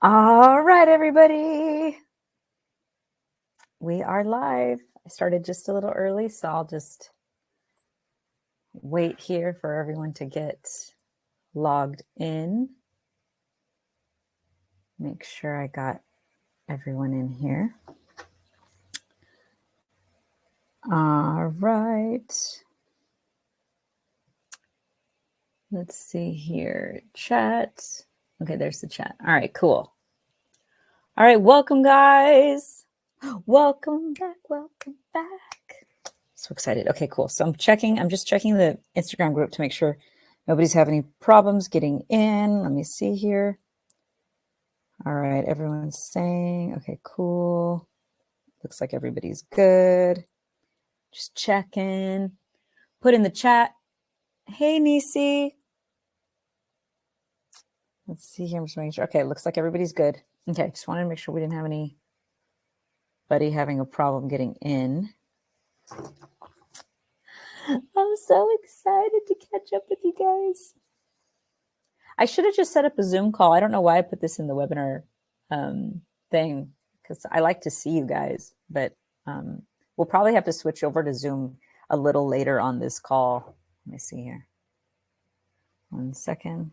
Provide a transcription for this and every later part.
All right, everybody. We are live. I started just a little early, so I'll just wait here for everyone to get logged in. Make sure I got everyone in here. All right. Let's see here. Chat. Okay, there's the chat. All right, cool. All right, welcome, guys. Welcome back. Welcome back. So excited. Okay, cool. So I'm just checking the Instagram group to make sure nobody's having any problems getting in. Let me see here. All right, everyone's saying, okay, cool. Looks like everybody's good. Just checking. Put in the chat. Hey, Nisi. Let's see here. I'm just making sure. Okay, looks like everybody's good. Okay, just wanted to make sure we didn't have anybody having a problem getting in. I'm so excited to catch up with you guys. I should have just set up a Zoom call. I don't know why I put this in the webinar thing because I like to see you guys, but we'll probably have to switch over to Zoom a little later on this call. Let me see here. 1 second.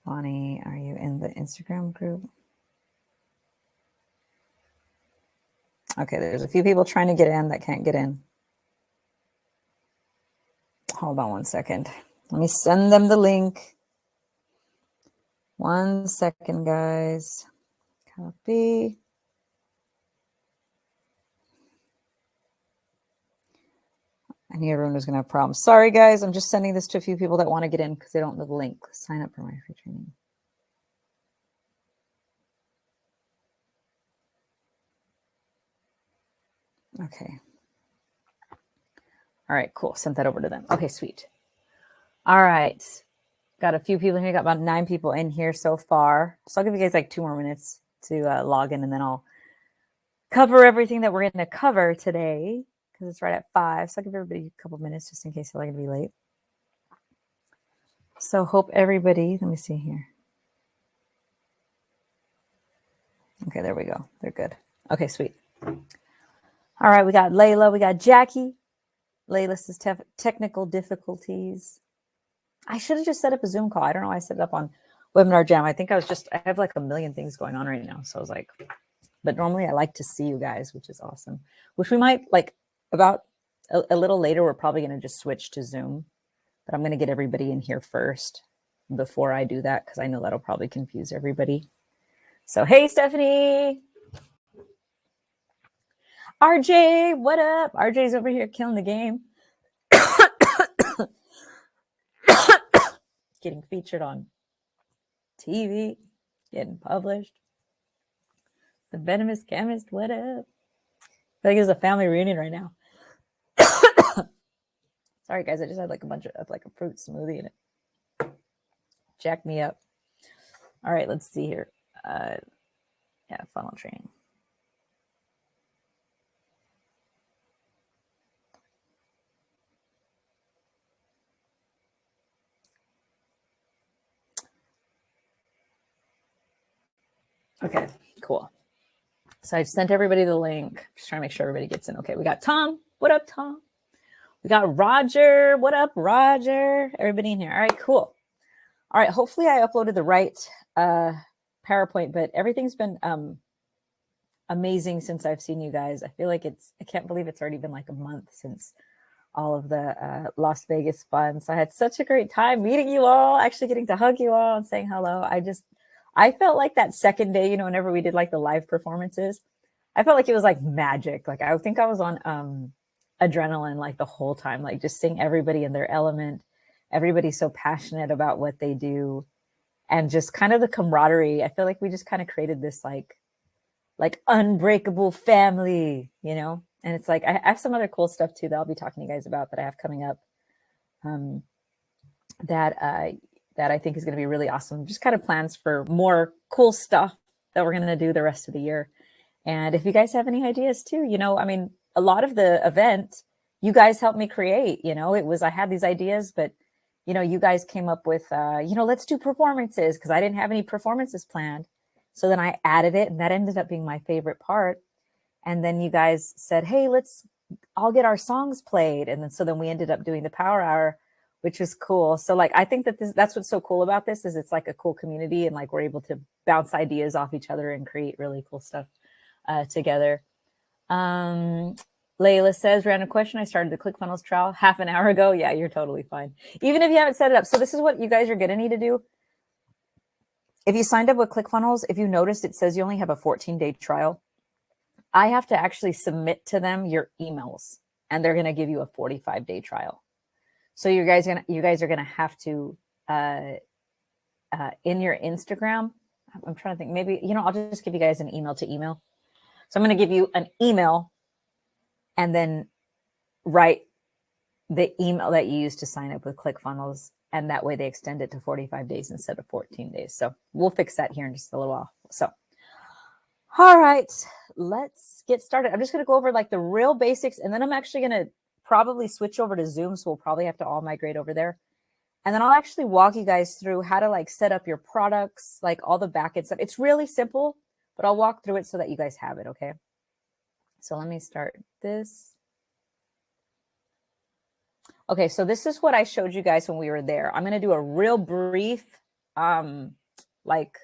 Bonnie, are you in the Instagram group? Okay, there's a few people trying to get in that can't get in. Hold on 1 second. Let me send them the link. 1 second, guys. Copy. I knew everyone was going to have problems. Sorry, guys. I'm just sending this to a few people that want to get in because they don't know the link. Sign up for my free training. Okay. All right, cool. Sent that over to them. Okay, sweet. All right. Got a few people here. Got about 9 people in here so far. So I'll give you guys like 2 more minutes to log in, and then I'll cover everything that we're going to cover today because it's right at 5. So I'll give everybody a couple minutes just in case they're going to be late. So hope everybody, let me see here. Okay, there we go. They're good. Okay, sweet. All right, we got Layla. We got Jackie. Layla says technical difficulties. I should have just set up a Zoom call. I don't know why I set it up on Webinar Jam. I think I have like a million things going on right now. So I was like, but normally I like to see you guys, which is awesome. Which we might like about a little later, we're probably going to just switch to Zoom. But I'm going to get everybody in here first before I do that because I know that'll probably confuse everybody. So, hey, Stephanie. RJ, what up? RJ's over here killing the game. Getting featured on TV, getting published. The Venomous Chemist, what up? I feel like it's a family reunion right now. Sorry, guys, I just had like a bunch of like a fruit smoothie in it. Jack me up. All right, let's see here. Yeah, funnel training. Okay, cool. So I sent everybody the link. Just trying to make sure everybody gets in. Okay, we got Tom. What up, Tom? We got Roger. What up, Roger? Everybody in here. All right, cool. All right, hopefully I uploaded the right PowerPoint, but everything's been amazing since I've seen you guys. I feel like I can't believe it's already been like a month since all of the Las Vegas fun. So I had such a great time meeting you all, actually getting to hug you all and saying hello. I felt like that second day, whenever we did like the live performances, I felt like it was like magic. Like I think I was on adrenaline like the whole time, like just seeing everybody in their element. Everybody's so passionate about what they do and just kind of the camaraderie. I feel like we just kind of created this like unbreakable family, and it's like I have some other cool stuff too that I'll be talking to you guys about that I have coming up that I think is going to be really awesome. Just kind of plans for more cool stuff that we're going to do the rest of the year. And if you guys have any ideas too, I mean, a lot of the event you guys helped me create, I had these ideas, but you know, you guys came up with, you know, let's do performances because I didn't have any performances planned. So then I added it, and that ended up being my favorite part. And then you guys said, hey, let's all get our songs played. And then, so then we ended up doing the Power Hour, which was cool. So like, I think that that's what's so cool about this is it's like a cool community, and like, we're able to bounce ideas off each other and create really cool stuff together. Layla says, random question. I started the ClickFunnels trial half an hour ago. Yeah, you're totally fine. Even if you haven't set it up. So this is what you guys are going to need to do. If you signed up with ClickFunnels, if you noticed, it says you only have a 14-day trial. I have to actually submit to them your emails, and they're going to give you a 45-day trial. So you guys are going to have to, in your Instagram, I'm trying to think, maybe, you know, I'll just give you guys an email to email. So I'm going to give you an email and then write the email that you use to sign up with ClickFunnels. And that way they extend it to 45 days instead of 14 days. So we'll fix that here in just a little while. So, all right, let's get started. I'm just going to go over like the real basics, and then I'm actually going to probably switch over to Zoom. So we'll probably have to all migrate over there. And then I'll actually walk you guys through how to like set up your products, like all the backend stuff. It's really simple, but I'll walk through it so that you guys have it. Okay. So let me start this. Okay. So this is what I showed you guys when we were there. I'm going to do a real brief, like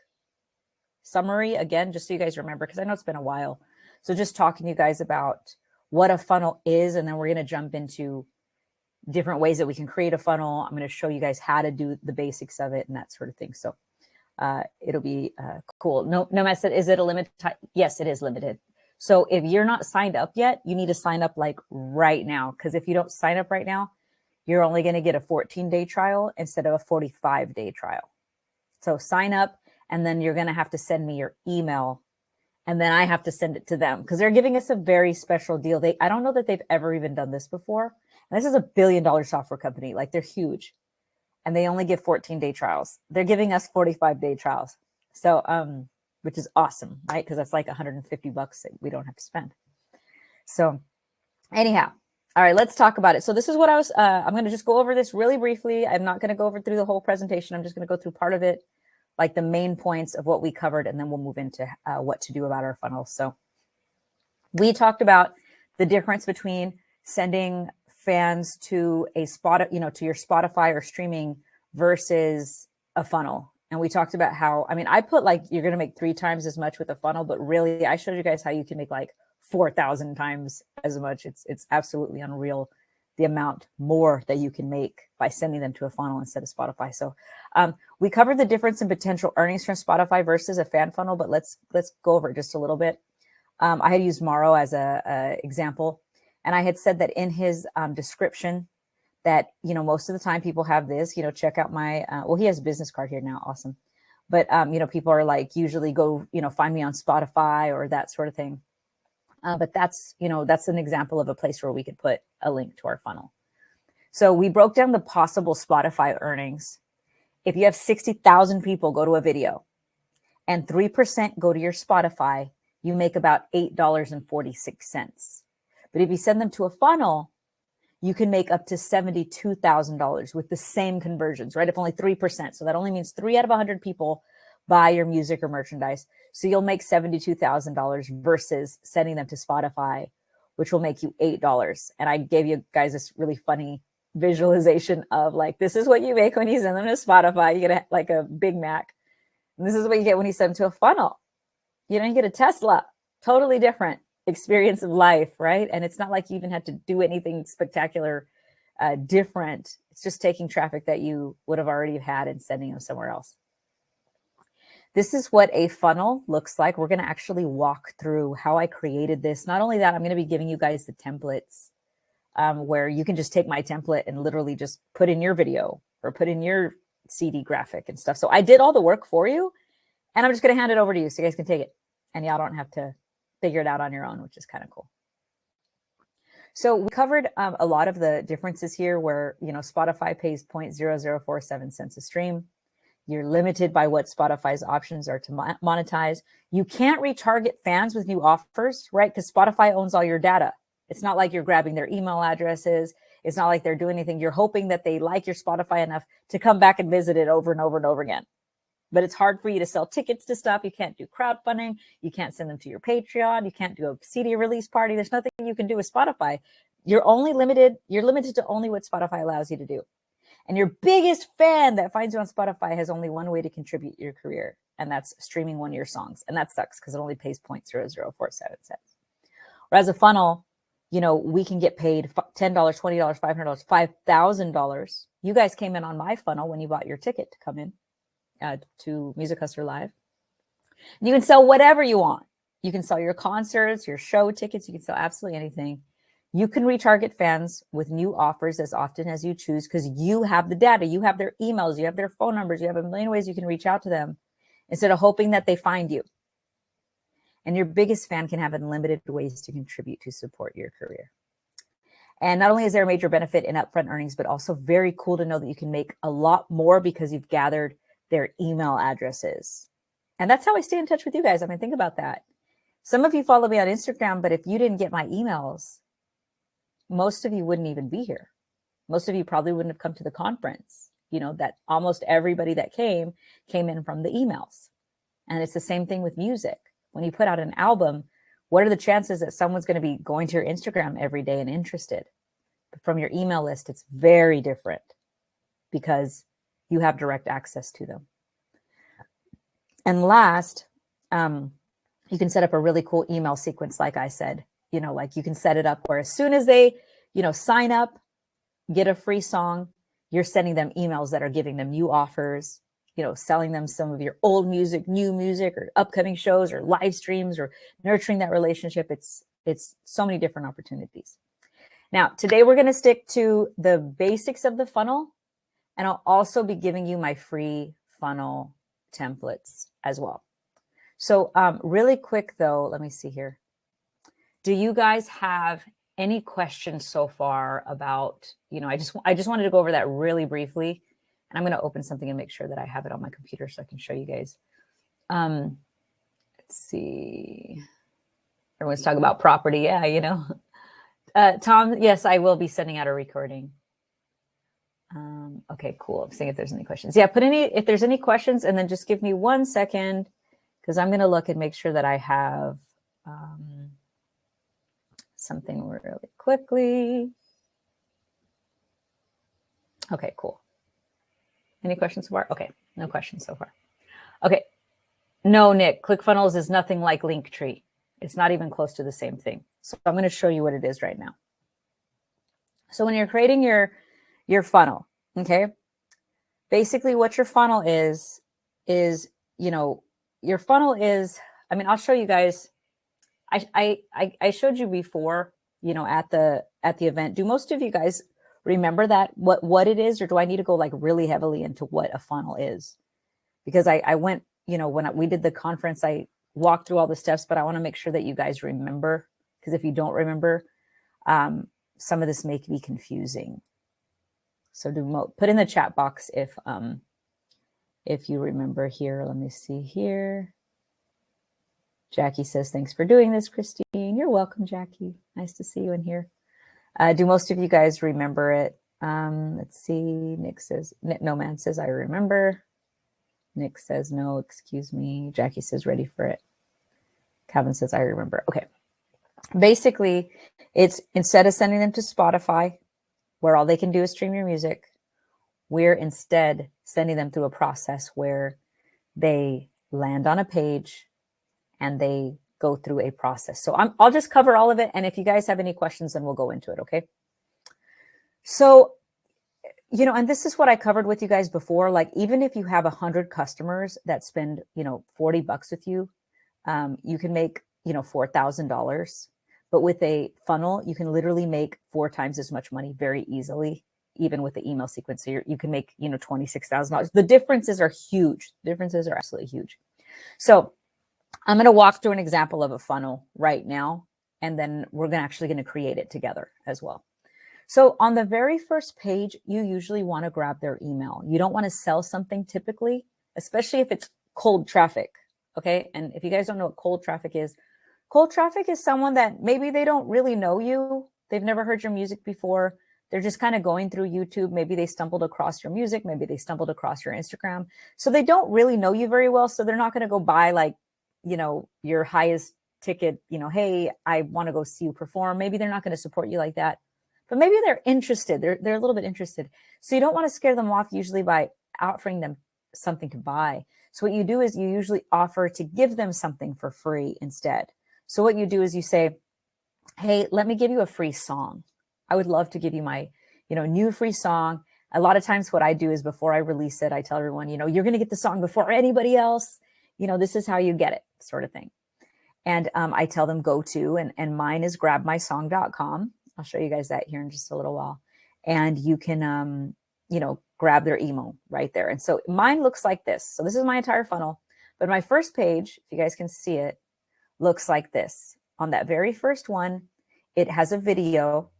summary again, just so you guys remember, because I know it's been a while. So just talking to you guys about what a funnel is, and then we're going to jump into different ways that we can create a funnel. I'm going to show you guys how to do the basics of it and that sort of thing. So it'll be cool. No mess. Is it a limited time? Yes, it is limited. So if you're not signed up yet, you need to sign up like right now, because if you don't sign up right now, you're only going to get a 14-day trial instead of a 45-day trial. So sign up, and then you're going to have to send me your email, and then I have to send it to them because they're giving us a very special deal. I don't know that they've ever even done this before. And this is $1 billion software company. Like, they're huge, and they only give 14-day trials. They're giving us 45-day trials. So, which is awesome, right? Because that's like $150 that we don't have to spend. So anyhow, all right, let's talk about it. So this is what I'm going to just go over this really briefly. I'm not going to go over through the whole presentation. I'm just going to go through part of it, like the main points of what we covered, and then we'll move into what to do about our funnels. So we talked about the difference between sending fans to a spot, you know, to your Spotify or streaming versus a funnel. And we talked about how, I mean, I put like, you're going to make 3 times as much with a funnel, but really I showed you guys how you can make like 4,000 times as much. It's absolutely unreal, the amount more that you can make by sending them to a funnel instead of Spotify. So we covered the difference in potential earnings from Spotify versus a fan funnel, but let's go over it just a little bit. I had used Morrow as a example, and I had said that in his description that, you know, most of the time people have this, you know, check out my, well, he has a business card here now. Awesome. But, you know, people are like, usually go, you know, find me on Spotify or that sort of thing. But that's, you know, that's an example of a place where we could put a link to our funnel. So we broke down the possible Spotify earnings. If you have 60,000 people go to a video and 3% go to your Spotify, you make about $8.46. But if you send them to a funnel, you can make up to $72,000 with the same conversions, right? If only 3%. So that only means 3 out of 100 people buy your music or merchandise. So you'll make $72,000 versus sending them to Spotify, which will make you $8. And I gave you guys this really funny visualization of like, this is what you make when you send them to Spotify. You get like a Big Mac. And this is what you get when you send them to a funnel. You know, you get a Tesla. Totally different experience of life, right? And it's not like you even had to do anything spectacular different. It's just taking traffic that you would have already had and sending them somewhere else. This is what a funnel looks like. We're going to actually walk through how I created this. Not only that, I'm going to be giving you guys the templates where you can just take my template and literally just put in your video or put in your CD graphic and stuff. So I did all the work for you, and I'm just going to hand it over to you so you guys can take it, and y'all don't have to figure it out on your own, which is kind of cool. So we covered a lot of the differences here where, you know, Spotify pays 0.0047 cents a stream. You're limited by what Spotify's options are to monetize. You can't retarget fans with new offers, right? Because Spotify owns all your data. It's not like you're grabbing their email addresses. It's not like they're doing anything. You're hoping that they like your Spotify enough to come back and visit it over and over and over again. But it's hard for you to sell tickets to stuff. You can't do crowdfunding. You can't send them to your Patreon. You can't do a CD release party. There's nothing you can do with Spotify. You're limited to only what Spotify allows you to do. And your biggest fan that finds you on Spotify has only one way to contribute to your career, and that's streaming one of your songs. And that sucks because it only pays 0.0047 cents. Whereas a funnel, we can get paid $10, $20, $500, $5,000. You guys came in on my funnel when you bought your ticket to come in to Music Hustler Live. And you can sell whatever you want. You can sell your concerts, your show tickets. You can sell absolutely anything. You can retarget fans with new offers as often as you choose because you have the data. You have their emails. You have their phone numbers. You have a million ways you can reach out to them instead of hoping that they find you. And your biggest fan can have unlimited ways to contribute to support your career. And not only is there a major benefit in upfront earnings, but also very cool to know that you can make a lot more because you've gathered their email addresses. And that's how I stay in touch with you guys. I mean, think about that. Some of you follow me on Instagram, but if you didn't get my emails, most of you wouldn't even be here. Most of you probably wouldn't have come to the conference. That almost everybody that came in from the emails. And it's the same thing with music. When you put out an album, what are the chances that someone's going to be going to your Instagram every day and interested? But from your email list, it's very different because you have direct access to them. And last, you can set up a really cool email sequence, like I said. Like you can set it up where as soon as they, sign up, get a free song, you're sending them emails that are giving them new offers, selling them some of your old music, new music, or upcoming shows or live streams or nurturing that relationship. It's so many different opportunities. Now, today we're going to stick to the basics of the funnel, and I'll also be giving you my free funnel templates as well. So really quick though, let me see here. Do you guys have any questions so far about, I just wanted to go over that really briefly, and I'm going to open something and make sure that I have it on my computer so I can show you guys. Let's see. Everyone's talking about property. Yeah, Tom, yes, I will be sending out a recording. Okay, cool. I'm seeing if there's any questions. Yeah, if there's any questions, and then just give me 1 second because I'm going to look and make sure that I have something really quickly. Okay, cool. Any questions so far? Okay, no questions so far. Okay, no, Nick, ClickFunnels is nothing like Linktree. It's not even close to the same thing. So I'm going to show you what it is right now. So when you're creating your funnel, okay, basically what your funnel is, your funnel is, I'll show you guys. I showed you before, at the event. Do most of you guys remember that what it is, or do I need to go like really heavily into what a funnel is? Because I went, when we did the conference, I walked through all the steps, but I want to make sure that you guys remember, because if you don't remember, some of this may be confusing. So put in the chat box if you remember here. Let me see here. Jackie says, thanks for doing this, Christine. You're welcome, Jackie. Nice to see you in here. Do most of you guys remember it? Let's see. Nick says, no man says, I remember. Nick says, no, excuse me. Jackie says, ready for it. Calvin says, I remember. Okay. Basically, it's instead of sending them to Spotify, where all they can do is stream your music, we're instead sending them through a process where they land on a page and they go through a process. So I'll just cover all of it. And if you guys have any questions, then we'll go into it. Okay. So, and this is what I covered with you guys before. Like, even if you have 100 customers that spend, $40 with you, you can make, $4,000. But with a funnel, you can literally make 4 times as much money very easily, even with the email sequence. So you can make, $26,000. The differences are huge. The differences are absolutely huge. So I'm going to walk through an example of a funnel right now, and then we're actually going to create it together as well. So on the very first page, you usually want to grab their email. You don't want to sell something typically, especially if it's cold traffic. Okay. And if you guys don't know what cold traffic is someone that maybe they don't really know you. They've never heard your music before, They're just kind of going through YouTube. Maybe they stumbled across your music. Maybe they stumbled across your Instagram. So they don't really know you very well. So they're not going to go buy like, your highest ticket, hey, I want to go see you perform. Maybe they're not going to support you like that, but maybe they're interested. They're a little bit interested. So you don't want to scare them off usually by offering them something to buy. So what you do is you usually offer to give them something for free instead. So what you do is you say, hey, let me give you a free song. I would love to give you my, new free song. A lot of times what I do is before I release it, I tell everyone, you're going to get the song before anybody else. This is how you get it, sort of thing. And I tell them go to, and mine is grabmysong.com. I'll show you guys that here in just a little while. And you can, grab their email right there. And so mine looks like this. So this is my entire funnel. But my first page, if you guys can see it, looks like this. On that very first one, it has a video.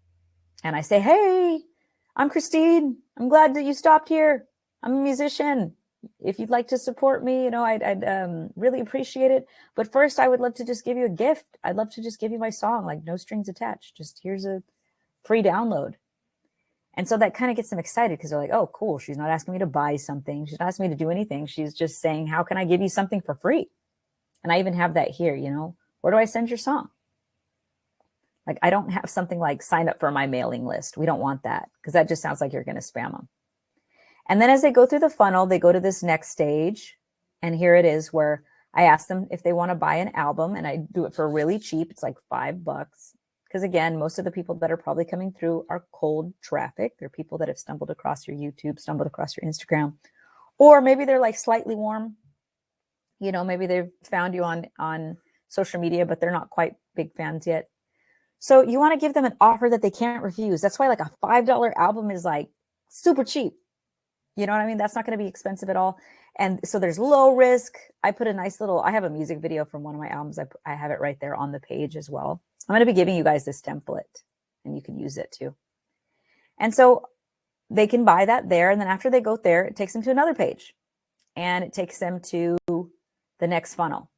And I say, hey, I'm Christine. I'm glad that you stopped here. I'm a musician. If you'd like to support me, I'd really appreciate it. But first, I would love to just give you a gift. I'd love to just give you my song, like no strings attached. Just here's a free download. And so that kind of gets them excited because they're like, oh, cool. She's not asking me to buy something. She's not asking me to do anything. She's just saying, how can I give you something for free? And I even have that here, where do I send your song? Like, I don't have something like sign up for my mailing list. We don't want that because that just sounds like you're going to spam them. And then as they go through the funnel, they go to this next stage. And here it is where I ask them if they want to buy an album, and I do it for really cheap. It's like $5. Because again, most of the people that are probably coming through are cold traffic. They're people that have stumbled across your YouTube, stumbled across your Instagram, or maybe they're like slightly warm. Maybe they've found you on social media, but they're not quite big fans yet. So you want to give them an offer that they can't refuse. That's why like a $5 album is like super cheap. You know what I mean? That's not going to be expensive at all. And so there's low risk. I put a nice I have a music video from one of my albums. I have it right there on the page as well. I'm going to be giving you guys this template and you can use it too. And so they can buy that there. And then after they go there, it takes them to another page and it takes them to the next funnel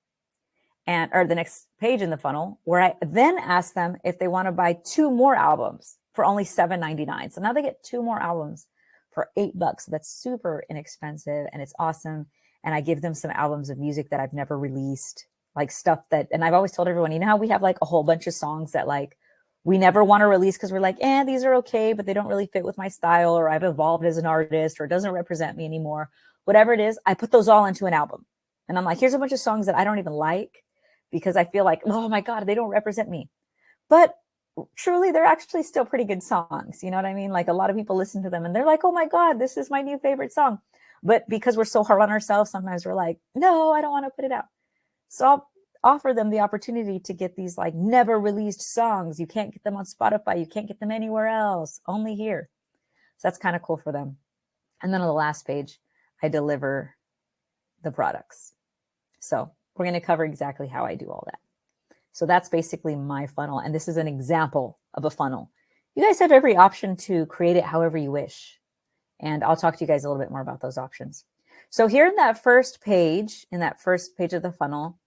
or the next page in the funnel, where I then ask them if they want to buy 2 more albums for only $7.99. So now they get 2 more albums for $8. So that's super inexpensive and it's awesome. And I give them some albums of music that I've never released, like stuff that, and I've always told everyone, how we have like a whole bunch of songs that like we never want to release because we're like, these are okay, but they don't really fit with my style, or I've evolved as an artist, or it doesn't represent me anymore. Whatever it is, I put those all into an album. And I'm like, here's a bunch of songs that I don't even like because I feel like, oh my God, they don't represent me. But truly, they're actually still pretty good songs. You know what I mean? Like a lot of people listen to them and they're like, oh my God, this is my new favorite song. But because we're so hard on ourselves, sometimes we're like, no, I don't want to put it out. So I'll offer them the opportunity to get these like never released songs. You can't get them on Spotify. You can't get them anywhere else, only here. So that's kind of cool for them. And then on the last page, I deliver the products. So we're going to cover exactly how I do all that. So that's basically my funnel. And this is an example of a funnel. You guys have every option to create it however you wish. And I'll talk to you guys a little bit more about those options. So here in that first page of the funnel,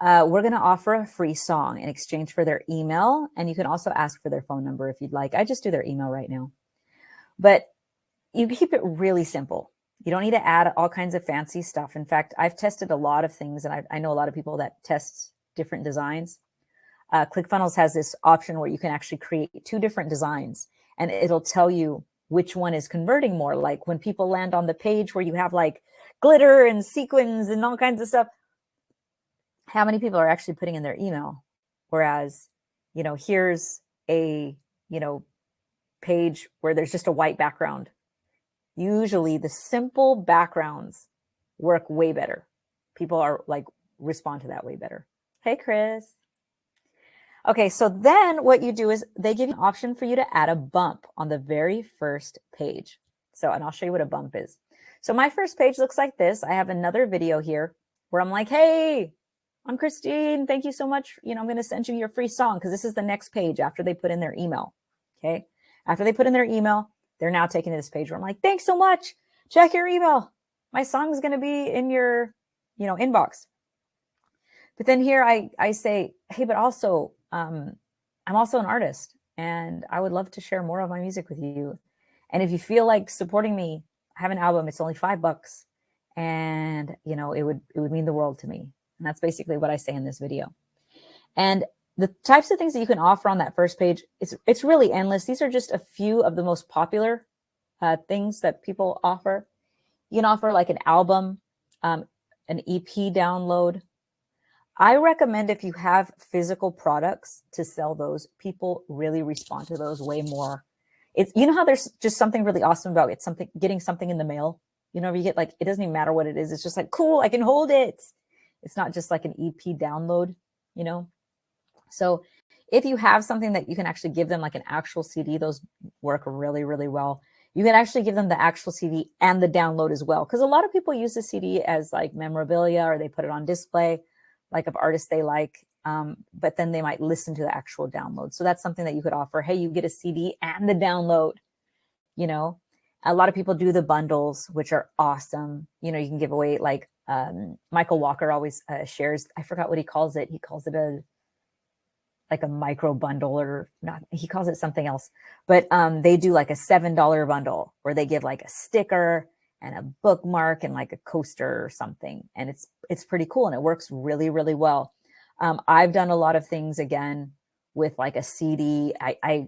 we're going to offer a free song in exchange for their email. And you can also ask for their phone number if you'd like. I just do their email right now. But you keep it really simple. You don't need to add all kinds of fancy stuff. In fact, I've tested a lot of things, and I know a lot of people that test different designs. ClickFunnels has this option where you can actually create 2 different designs, and it'll tell you which one is converting more. Like when people land on the page where you have like glitter and sequins and all kinds of stuff, how many people are actually putting in their email? Whereas, here's a, page where there's just a white background. Usually the simple backgrounds work way better. People are like, respond to that way better. Hey, Chris. Okay, so then what you do is they give you an option for you to add a bump on the very first page. So, and I'll show you what a bump is. So my first page looks like this. I have another video here where I'm like, hey, I'm Christine. Thank you so much. I'm going to send you your free song, because this is the next page after they put in their email. Okay. After they put in their email, they're now taken to this page where I'm like, thanks so much. Check your email. My song is going to be in your, inbox. But then here I say, hey, but also, I'm also an artist. and I would love to share more of my music with you. And if you feel like supporting me, I have an album. It's only $5, and it would mean the world to me. And that's basically what I say in this video. And the types of things that you can offer on that first page, it's really endless. These are just a few of the most popular things that people offer. You can offer like an album, an EP download. I recommend if you have physical products to sell those. People really respond to those way more. It's, how there's just something really awesome about getting something in the mail. You get like, it doesn't even matter what it is. It's just like, cool, I can hold it. It's not just like an EP download, So if you have something that you can actually give them, like an actual CD, those work really, really well. You can actually give them the actual CD and the download as well. Because a lot of people use the CD as like memorabilia, or they put it on display, like of artists they like. But then they might listen to the actual download. So that's something that you could offer. Hey, you get a CD and the download. A lot of people do the bundles, which are awesome. You can give away, like Michael Walker always shares, I forgot what he calls it. He calls it like a micro bundle, or not, he calls it something else, but they do like a $7 bundle where they give like a sticker and a bookmark and like a coaster or something. And it's pretty cool. And it works really, really well. I've done a lot of things again with like a CD. I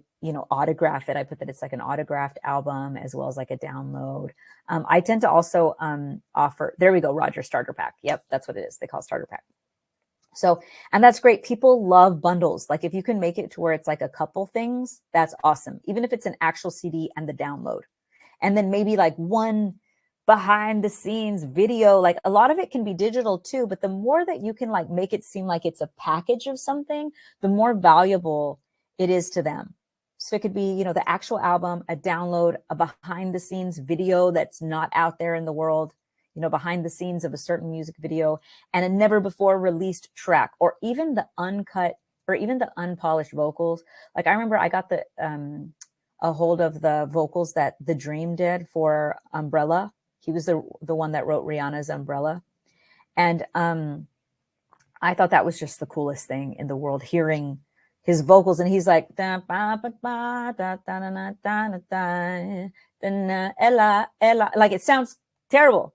autograph it. I put that it's like an autographed album as well as like a download. I tend to also offer, there we go, Roger, starter pack. Yep, that's what it is. They call it starter pack. So, and that's great. People love bundles. Like if you can make it to where it's like a couple things, that's awesome. Even if it's an actual CD and the download. And then maybe like one behind the scenes video, like a lot of it can be digital too, but the more that you can like make it seem like it's a package of something, the more valuable it is to them. So it could be, the actual album, a download, a behind the scenes video that's not out there in the world, behind the scenes of a certain music video, and a never before released track, or even the uncut or even the unpolished vocals. Like I remember I got a hold of the vocals that The Dream did for Umbrella. He was the one that wrote Rihanna's Umbrella. And I thought that was just the coolest thing in the world, hearing his vocals. And he's like, Ella. Like it sounds terrible,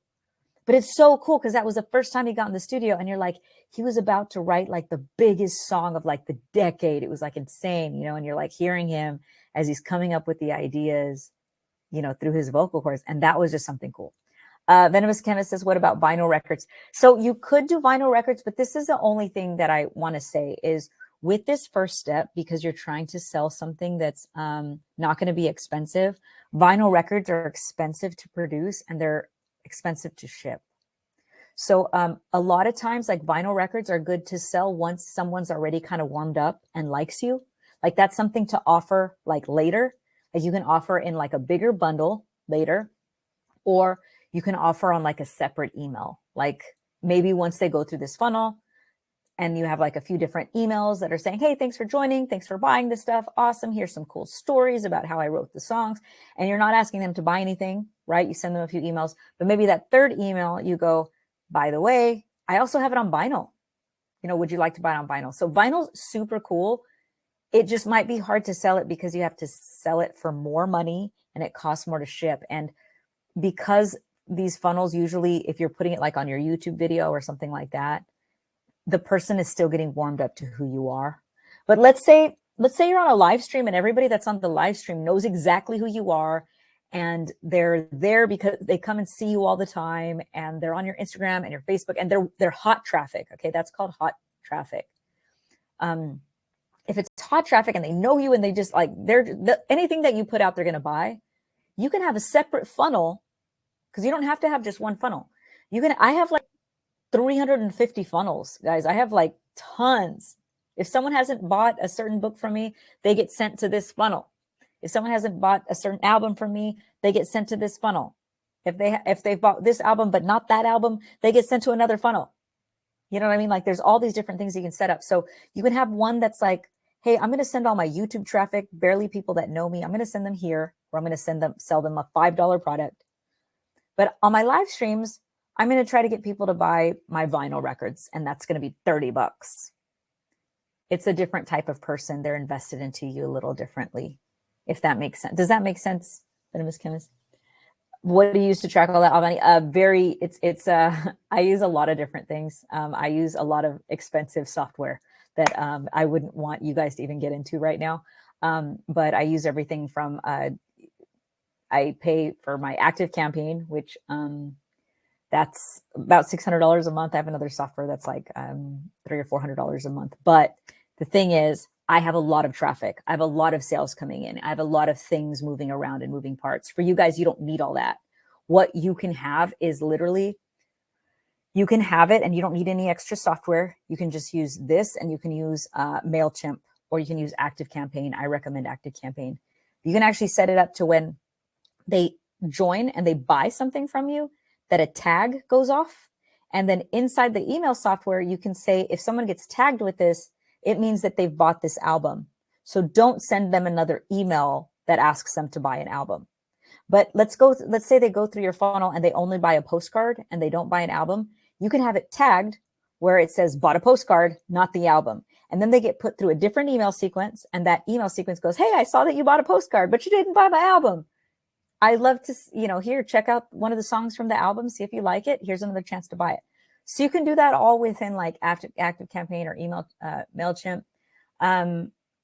but it's so cool because that was the first time he got in the studio. And you're like, he was about to write like the biggest song of like the decade. It was like insane, and you're like hearing him as he's coming up with the ideas, through his vocal cords. And that was just something cool. Venomous Chemist says, what about vinyl records? So you could do vinyl records, but this is the only thing that I want to say is with this first step, because you're trying to sell something that's not going to be expensive. Vinyl records are expensive to produce and they're expensive to ship. So a lot of times like vinyl records are good to sell once someone's already kind of warmed up and likes you. Like that's something to offer like later. Like you can offer in like a bigger bundle later, or you can offer on like a separate email. Like maybe once they go through this funnel and you have like a few different emails that are saying, hey, thanks for joining. Thanks for buying this stuff. Awesome. Here's some cool stories about how I wrote the songs. And you're not asking them to buy anything, right? You send them a few emails, but maybe that third email you go, by the way, I also have it on vinyl. Would you like to buy it on vinyl? So vinyl's super cool. It just might be hard to sell it because you have to sell it for more money and it costs more to ship. And because these funnels, usually if you're putting it like on your YouTube video or something like that, the person is still getting warmed up to who you are. But let's say you're on a live stream and everybody that's on the live stream knows exactly who you are. And they're there because they come and see you all the time, and they're on your Instagram and your Facebook, and they're hot traffic. Okay. That's called hot traffic. If it's hot traffic and they know you and they just like, anything that you put out, they're going to buy. You can have a separate funnel, because you don't have to have just one funnel. I have like 350 funnels, guys. I have like tons. If someone hasn't bought a certain book from me, they get sent to this funnel. If someone hasn't bought a certain album from me, they get sent to this funnel. If they've bought this album, but not that album, they get sent to another funnel. You know what I mean? Like there's all these different things you can set up. So you can have one that's like, hey, I'm going to send all my YouTube traffic, barely people that know me. I'm going to send them here, or I'm going to sell them a $5 product. But on my live streams, I'm going to try to get people to buy my vinyl records, and that's going to be $30. it's a different type of person. They're invested into you a little differently, if that makes sense. Does that make sense, Venomous Chemist? What do you use to track all that, Avani? I use a lot of different things. I use a lot of expensive software that I wouldn't want you guys to even get into right now. But I use everything from, I pay for my ActiveCampaign, which that's about $600 a month. I have another software that's like $300 or $400 a month. But the thing is, I have a lot of traffic. I have a lot of sales coming in. I have a lot of things moving around and moving parts. For you guys, you don't need all that. What you can have is literally, you can have it and you don't need any extra software. You can just use this, and you can use MailChimp, or you can use ActiveCampaign. I recommend ActiveCampaign. You can actually set it up to when they join and they buy something from you, that a tag goes off. And then inside the email software, you can say, if someone gets tagged with this, it means that they've bought this album. So don't send them another email that asks them to buy an album. But let's say they go through your funnel and they only buy a postcard and they don't buy an album. You can have it tagged where it says bought a postcard, not the album. And then they get put through a different email sequence, and that email sequence goes, hey, I saw that you bought a postcard, but you didn't buy my album. I love to, here, check out one of the songs from the album, see if you like it. Here's another chance to buy it. So you can do that all within like ActiveCampaign or email, MailChimp.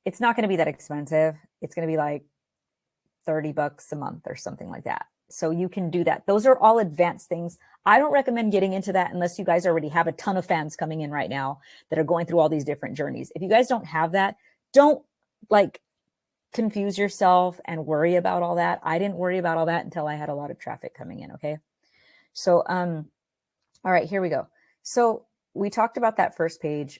It's not going to be that expensive. It's going to be like $30 a month or something like that. So you can do that. Those are all advanced things. I don't recommend getting into that unless you guys already have a ton of fans coming in right now that are going through all these different journeys. If you guys don't have that, don't like confuse yourself and worry about all that. I didn't worry about all that until I had a lot of traffic coming in. Okay. So, all right, here we go. So we talked about that first page.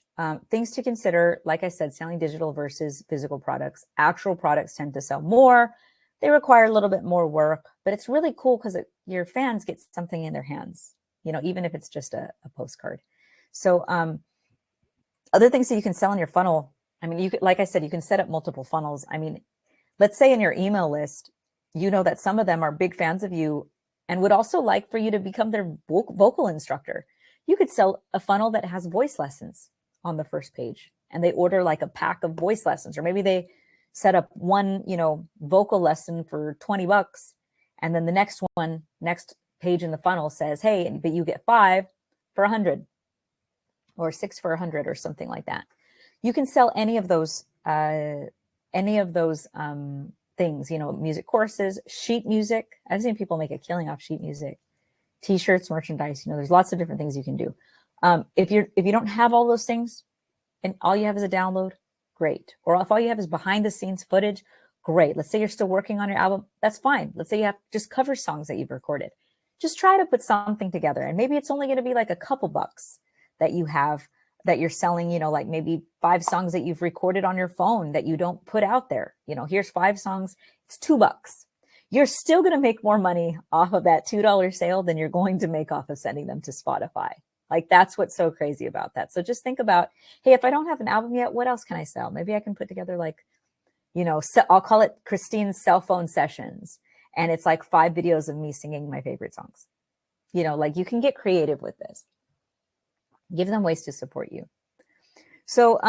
Things to consider, like I said, selling digital versus physical products. Actual products tend to sell more. They require a little bit more work, but it's really cool because your fans get something in their hands, even if it's just a postcard. So other things that you can sell in your funnel. I mean, like I said, you can set up multiple funnels. I mean, let's say in your email list, that some of them are big fans of you and would also like for you to become their vocal instructor. You could sell a funnel that has voice lessons on the first page, and they order like a pack of voice lessons, or maybe they set up one, vocal lesson for $20. And then the next page in the funnel says, hey, but you get 5 for 100 or 6 for 100 or something like that. You can sell any of those things, music courses, sheet music. I've seen people make a killing off sheet music, t-shirts, merchandise. There's lots of different things you can do. If you don't have all those things and all you have is a download, great. Or if all you have is behind the scenes footage, great. Let's say you're still working on your album, that's fine. Let's say you have just cover songs that you've recorded. Just try to put something together, and maybe it's only going to be like a couple bucks that you have, that you're selling, like maybe 5 songs that you've recorded on your phone that you don't put out there. Here's 5 songs, it's $2. You're still going to make more money off of that $2 sale than you're going to make off of sending them to Spotify. Like, that's what's so crazy about that. So just think about, hey, if I don't have an album yet, what else can I sell? Maybe I can put together like, I'll call it Christine's cell phone sessions. And it's like 5 videos of me singing my favorite songs. Like, you can get creative with this. Give them ways to support you. So,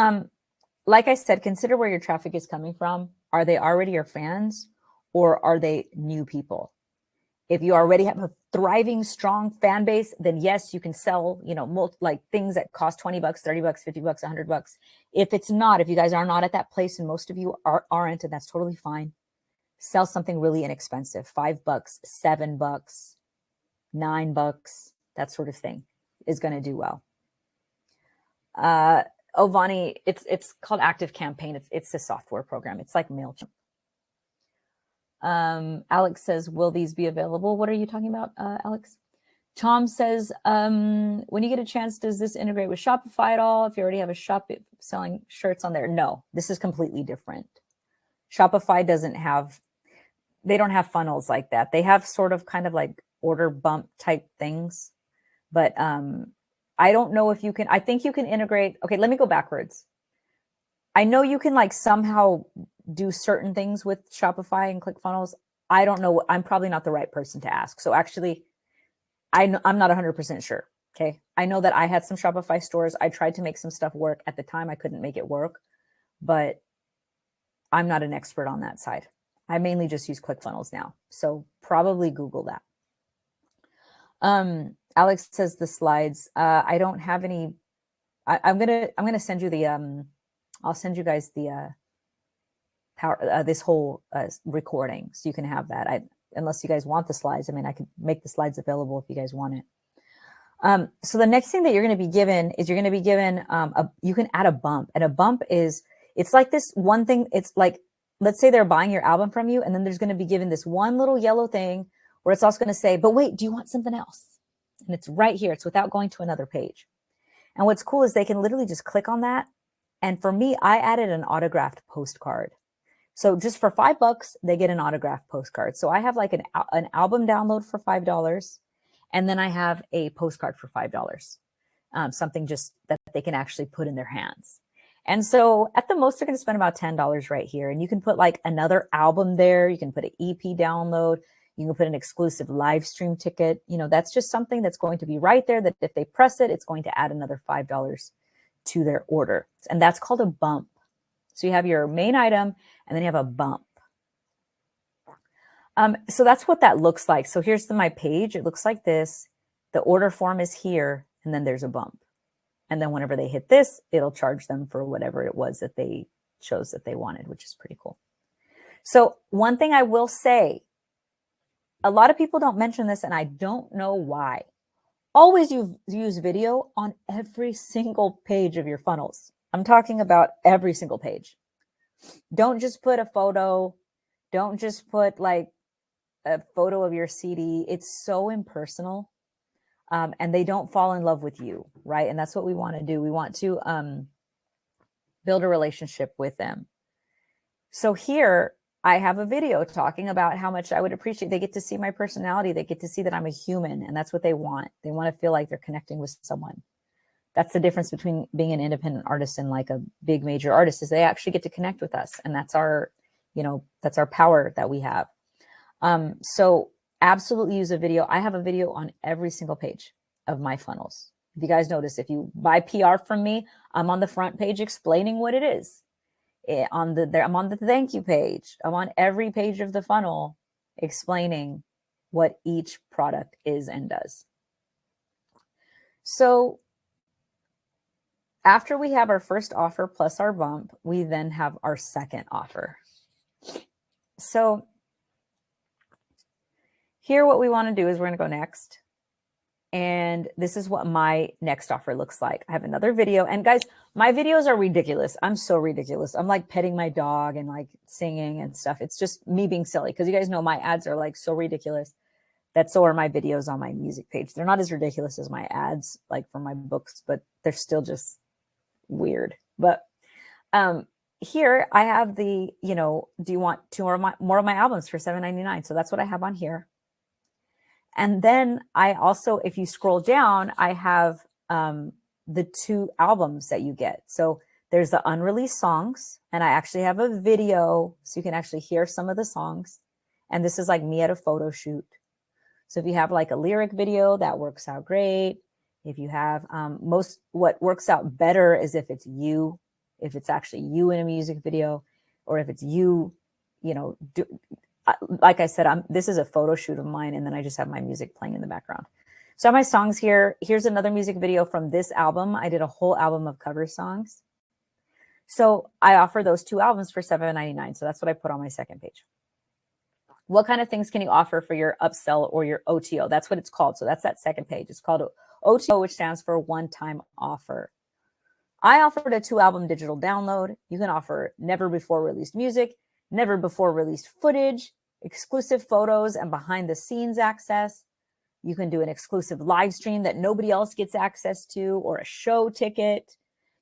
like I said, consider where your traffic is coming from. Are they already your fans, or are they new people? If you already have a thriving, strong fan base, then yes, you can sell, like things that cost $20, $30, $50, $100. If it's not, if you guys are not at that place, and most of you aren't, and that's totally fine, sell something really inexpensive, $5, $7, $9, that sort of thing is going to do well. Vani, it's called ActiveCampaign. It's a software program. It's like MailChimp. Alex says, will these be available? What are you talking about, Alex? Tom says, when you get a chance, does this integrate with Shopify at all? If you already have a shop selling shirts on there? No, this is completely different. Shopify they don't have funnels like that. They have sort of kind of like order bump type things, but, I don't know if you can, I think you can integrate. Okay, let me go backwards. I know you can like somehow do certain things with Shopify and ClickFunnels. I don't know. I'm probably not the right person to ask. So actually, I'm not 100% sure. Okay. I know that I had some Shopify stores. I tried to make some stuff work. At the time, I couldn't make it work. but I'm not an expert on that side. I mainly just use ClickFunnels now. So probably Google that. Alex says the slides. I don't have any. I'm gonna send you the I'll send you guys the power this whole recording so you can have that. Unless you guys want the slides, I mean, I could make the slides available if you guys want it. So the next thing that you're going to be given is you're going to be given you can add a bump, and a bump is, it's like this one thing. It's like, let's say they're buying your album from you, and then there's going to be given this one little yellow thing where it's also going to say, but wait, do you want something else? And it's right here. It's without going to another page. And what's cool is they can literally just click on that. And for me, I added an autographed postcard. So just for $5, they get an autographed postcard. So I have like an album download for $5. And then I have a postcard for $5. Something just that they can actually put in their hands. And so at the most, they're going to spend about $10 right here. And you can put like another album there. You can put an EP download. You can put an exclusive live stream ticket. You know, that's just something that's going to be right there that if they press it, it's going to add another $5 to their order. And that's called a bump. So you have your main item and then you have a bump. So that's what that looks like. So here's my page. It looks like this. The order form is here, and then there's a bump. And then whenever they hit this, it'll charge them for whatever it was that they chose that they wanted, which is pretty cool. So one thing I will say, a lot of people don't mention this, and I don't know why. Always use video on every single page of your funnels. I'm talking about every single page. Don't just put a photo. Don't just put like a photo of your CD. It's so impersonal. And they don't fall in love with you, right? And that's what we want to do. We want to build a relationship with them. So here I have a video talking about how much I would appreciate. They get to see my personality. They get to see that I'm a human, and that's what they want. They want to feel like they're connecting with someone. That's the difference between being an independent artist and like a big major artist, is they actually get to connect with us. And that's our, that's our power that we have. So absolutely use a video. I have a video on every single page of my funnels. If you guys notice, if you buy PR from me, I'm on the front page explaining what it is. I'm on the thank you page. I'm on every page of the funnel explaining what each product is and does. So after we have our first offer plus our bump, we then have our second offer. So here, what we want to do is we're going to go next. And this is what my next offer looks like. I have another video. And guys, my videos are ridiculous. I'm so ridiculous. I'm like petting my dog and like singing and stuff. It's just me being silly, because you guys know my ads are like so ridiculous that so are my videos on my music page. They're not as ridiculous as my ads, like for my books, but they're still just weird. But here I have the, do you want more of my albums for $7.99? So that's what I have on here. And then I also, if you scroll down, I have the 2 albums that you get. So there's the unreleased songs, and I actually have a video so you can actually hear some of the songs. And this is like me at a photo shoot. So if you have like a lyric video, that works out great. If you have what works out better is if it's you, if it's actually you in a music video, or if it's you, like I said, this is a photo shoot of mine, and then I just have my music playing in the background. So I have my songs here. Here's another music video from this album. I did a whole album of cover songs. So I offer those 2 albums for $7.99. So that's what I put on my second page. What kind of things can you offer for your upsell or your OTO? That's what it's called. So that's that second page. It's called OTO, which stands for one-time offer. I offered a 2-album digital download. You can offer never before released music, never before released footage, exclusive photos and behind the scenes access. You can do an exclusive live stream that nobody else gets access to, or a show ticket.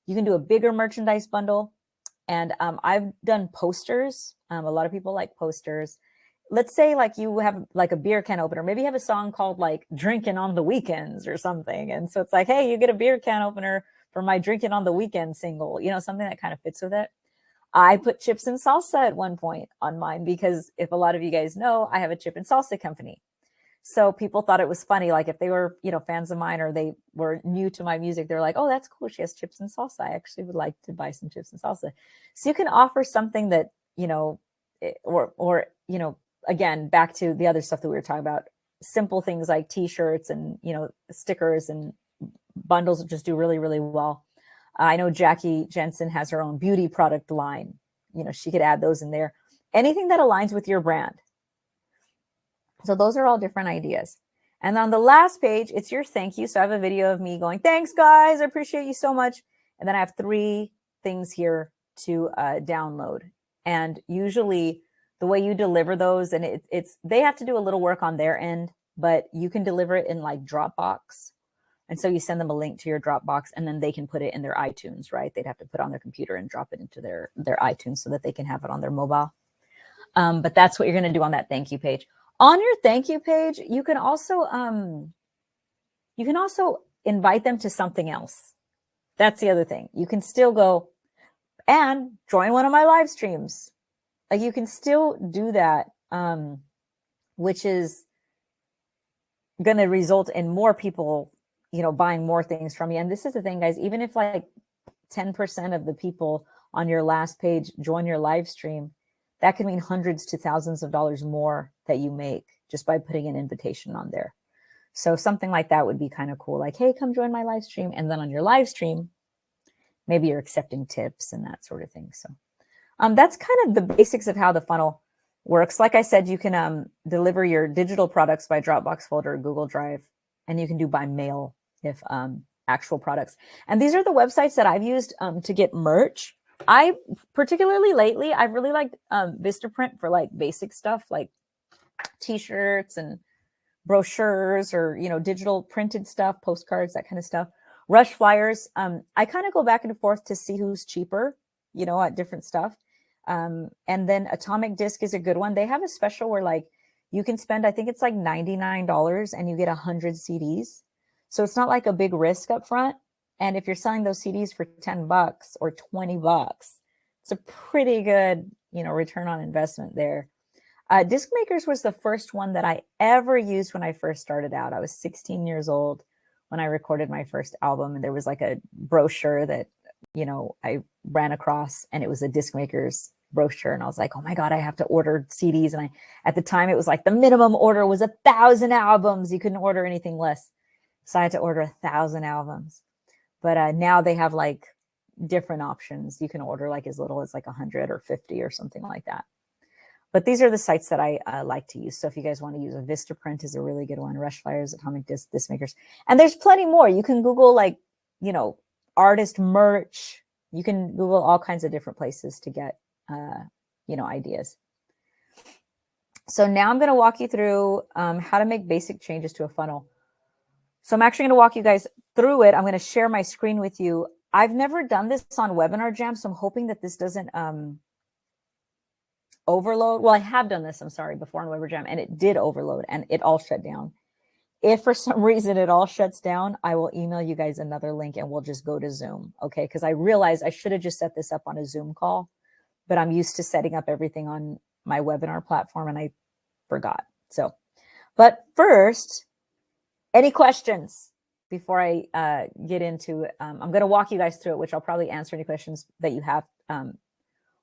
You can do a bigger merchandise bundle. And I've done posters. A lot of people like posters. Let's say like you have like a beer can opener. Maybe you have a song called like Drinking on the Weekends or something. And so it's like, hey, you get a beer can opener for my Drinking on the Weekend single, something that kind of fits with it. I put chips and salsa at one point on mine, because if a lot of you guys know, I have a chip and salsa company. So people thought it was funny. Like if they were, fans of mine or they were new to my music, they're like, oh, that's cool. She has chips and salsa. I actually would like to buy some chips and salsa. So you can offer something that, or, again, back to the other stuff that we were talking about, simple things like t-shirts and, stickers and bundles just do really, really well. I know Jackie Jensen has her own beauty product line. She could add those in there. Anything that aligns with your brand. So those are all different ideas. And on the last page, it's your thank you. So I have a video of me going, thanks, guys. I appreciate you so much. And then I have 3 things here to download. And usually the way you deliver those, and they have to do a little work on their end, but you can deliver it in like Dropbox. And so you send them a link to your Dropbox and then they can put it in their iTunes, right? They'd have to put it on their computer and drop it into their iTunes so that they can have it on their mobile. But that's what you're going to do on that thank you page. On your thank you page, you can also invite them to something else. That's the other thing. You can still go and join one of my live streams. Like you can still do that, which is going to result in more people, buying more things from you. And this is the thing, guys, even if like 10% of the people on your last page join your live stream, that can mean hundreds to thousands of dollars more that you make just by putting an invitation on there. So something like that would be kind of cool. Like, hey, come join my live stream. And then on your live stream, maybe you're accepting tips and that sort of thing. So that's kind of the basics of how the funnel works. Like I said, you can deliver your digital products by Dropbox folder or Google Drive, and you can do by mail if actual products. And these are the websites that I've used to get merch. I particularly lately, I've really liked Vistaprint for like basic stuff like t-shirts and brochures or, digital printed stuff, postcards, that kind of stuff. Rush Flyers. I kind of go back and forth to see who's cheaper, at different stuff. And then Atomic Disc is a good one. They have a special where like you can spend, I think it's like $99 and you get 100 CDs. So it's not like a big risk up front. And if you're selling those CDs for $10 or $20, it's a pretty good, return on investment there. Disc Makers was the first one that I ever used when I first started out. I was 16 years old when I recorded my first album, and there was like a brochure that, I ran across, and it was a Disc Makers brochure. And I was like, oh my God, I have to order CDs. And at the time it was like the minimum order was 1,000 albums. You couldn't order anything less. So I had to order 1,000 albums. But now they have like different options. You can order like as little as like 100 or 50 or something like that. But these are the sites that I like to use. So if you guys want to use Vistaprint is a really good one. Rush Flyers, Atomic Disc Makers. And there's plenty more. You can Google like, artist merch. You can Google all kinds of different places to get, ideas. So now I'm going to walk you through how to make basic changes to a funnel. So I'm actually going to walk you guys through it. I'm going to share my screen with you. I've never done this on Webinar Jam, so I'm hoping that this doesn't overload. Well, I have done this, before on Webinar Jam, and it did overload, and it all shut down. If for some reason it all shuts down, I will email you guys another link, and we'll just go to Zoom, okay? Because I realized I should have just set this up on a Zoom call, but I'm used to setting up everything on my webinar platform, and I forgot. So, but first, any questions before I get into it? I'm going to walk you guys through it, which I'll probably answer any questions that you have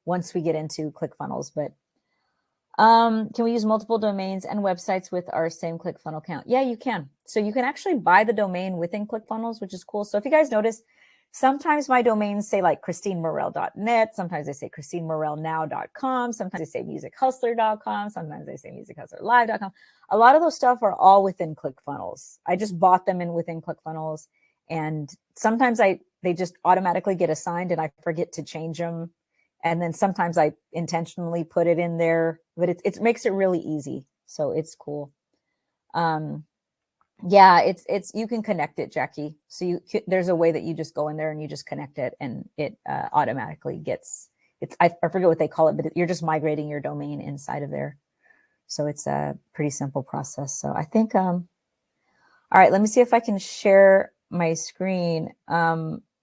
once we get into ClickFunnels. But can we use multiple domains and websites with our same ClickFunnels account? Yeah, you can. So you can actually buy the domain within ClickFunnels, which is cool. So if you guys notice, sometimes my domains say like ChristineMorel.net. Sometimes they say ChristineMorelNow.com. Sometimes they say MusicHustler.com. Sometimes they say MusicHustlerLive.com. A lot of those stuff are all within ClickFunnels. I just bought them within ClickFunnels, and sometimes they just automatically get assigned and I forget to change them. And then sometimes I intentionally put it in there, but it makes it really easy. So it's cool. Yeah, it's you can connect it, Jackie. So there's a way that you just go in there and you just connect it, and it automatically gets I forget what they call it, but you're just migrating your domain inside of there. So it's a pretty simple process. So I think all right, let me see if I can share my screen.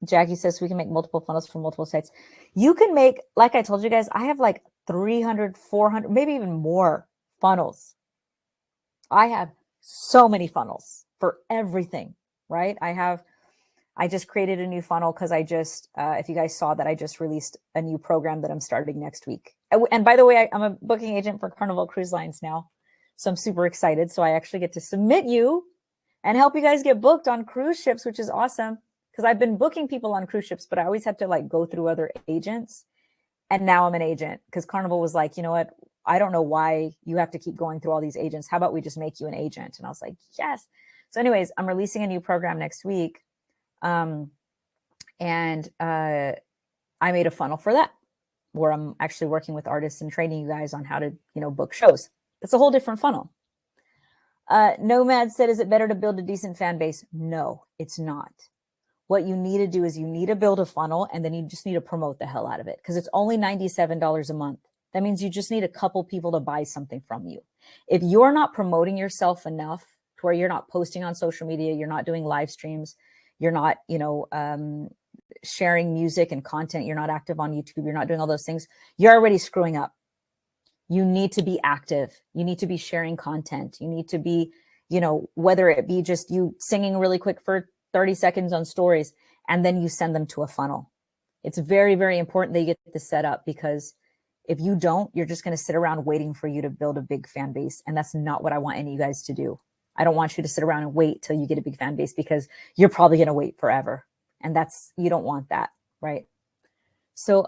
Jackie says we can make multiple funnels from multiple sites. You can make, like I told you guys, I have like 300, 400, maybe even more funnels. I have so many funnels for everything, right? I just created a new funnel because if you guys saw that, I just released a new program that I'm starting next week. And by the way, I'm a booking agent for Carnival Cruise Lines now. So I'm super excited. So I actually get to submit you and help you guys get booked on cruise ships, which is awesome. Because I've been booking people on cruise ships, but I always had to like go through other agents. And now I'm an agent because Carnival was like, you know what? I don't know why you have to keep going through all these agents. How about we just make you an agent? And I was like, yes. So anyways, I'm releasing a new program next week. I made a funnel for that where I'm actually working with artists and training you guys on how to, book shows. That's a whole different funnel. Nomad said, is it better to build a decent fan base? No, it's not. What you need to do is you need to build a funnel and then you just need to promote the hell out of it because it's only $97 a month. That means you just need a couple people to buy something from you. If you're not promoting yourself enough to where you're not posting on social media, you're not doing live streams, you're not, sharing music and content, you're not active on YouTube, you're not doing all those things, you're already screwing up. You need to be active. You need to be sharing content. You need to be, whether it be just you singing really quick for 30 seconds on stories, and then you send them to a funnel. It's very, very important that you get this set up because if you don't, you're just going to sit around waiting for you to build a big fan base. And that's not what I want any of you guys to do. I don't want you to sit around and wait till you get a big fan base because you're probably going to wait forever. And you don't want that, right? So,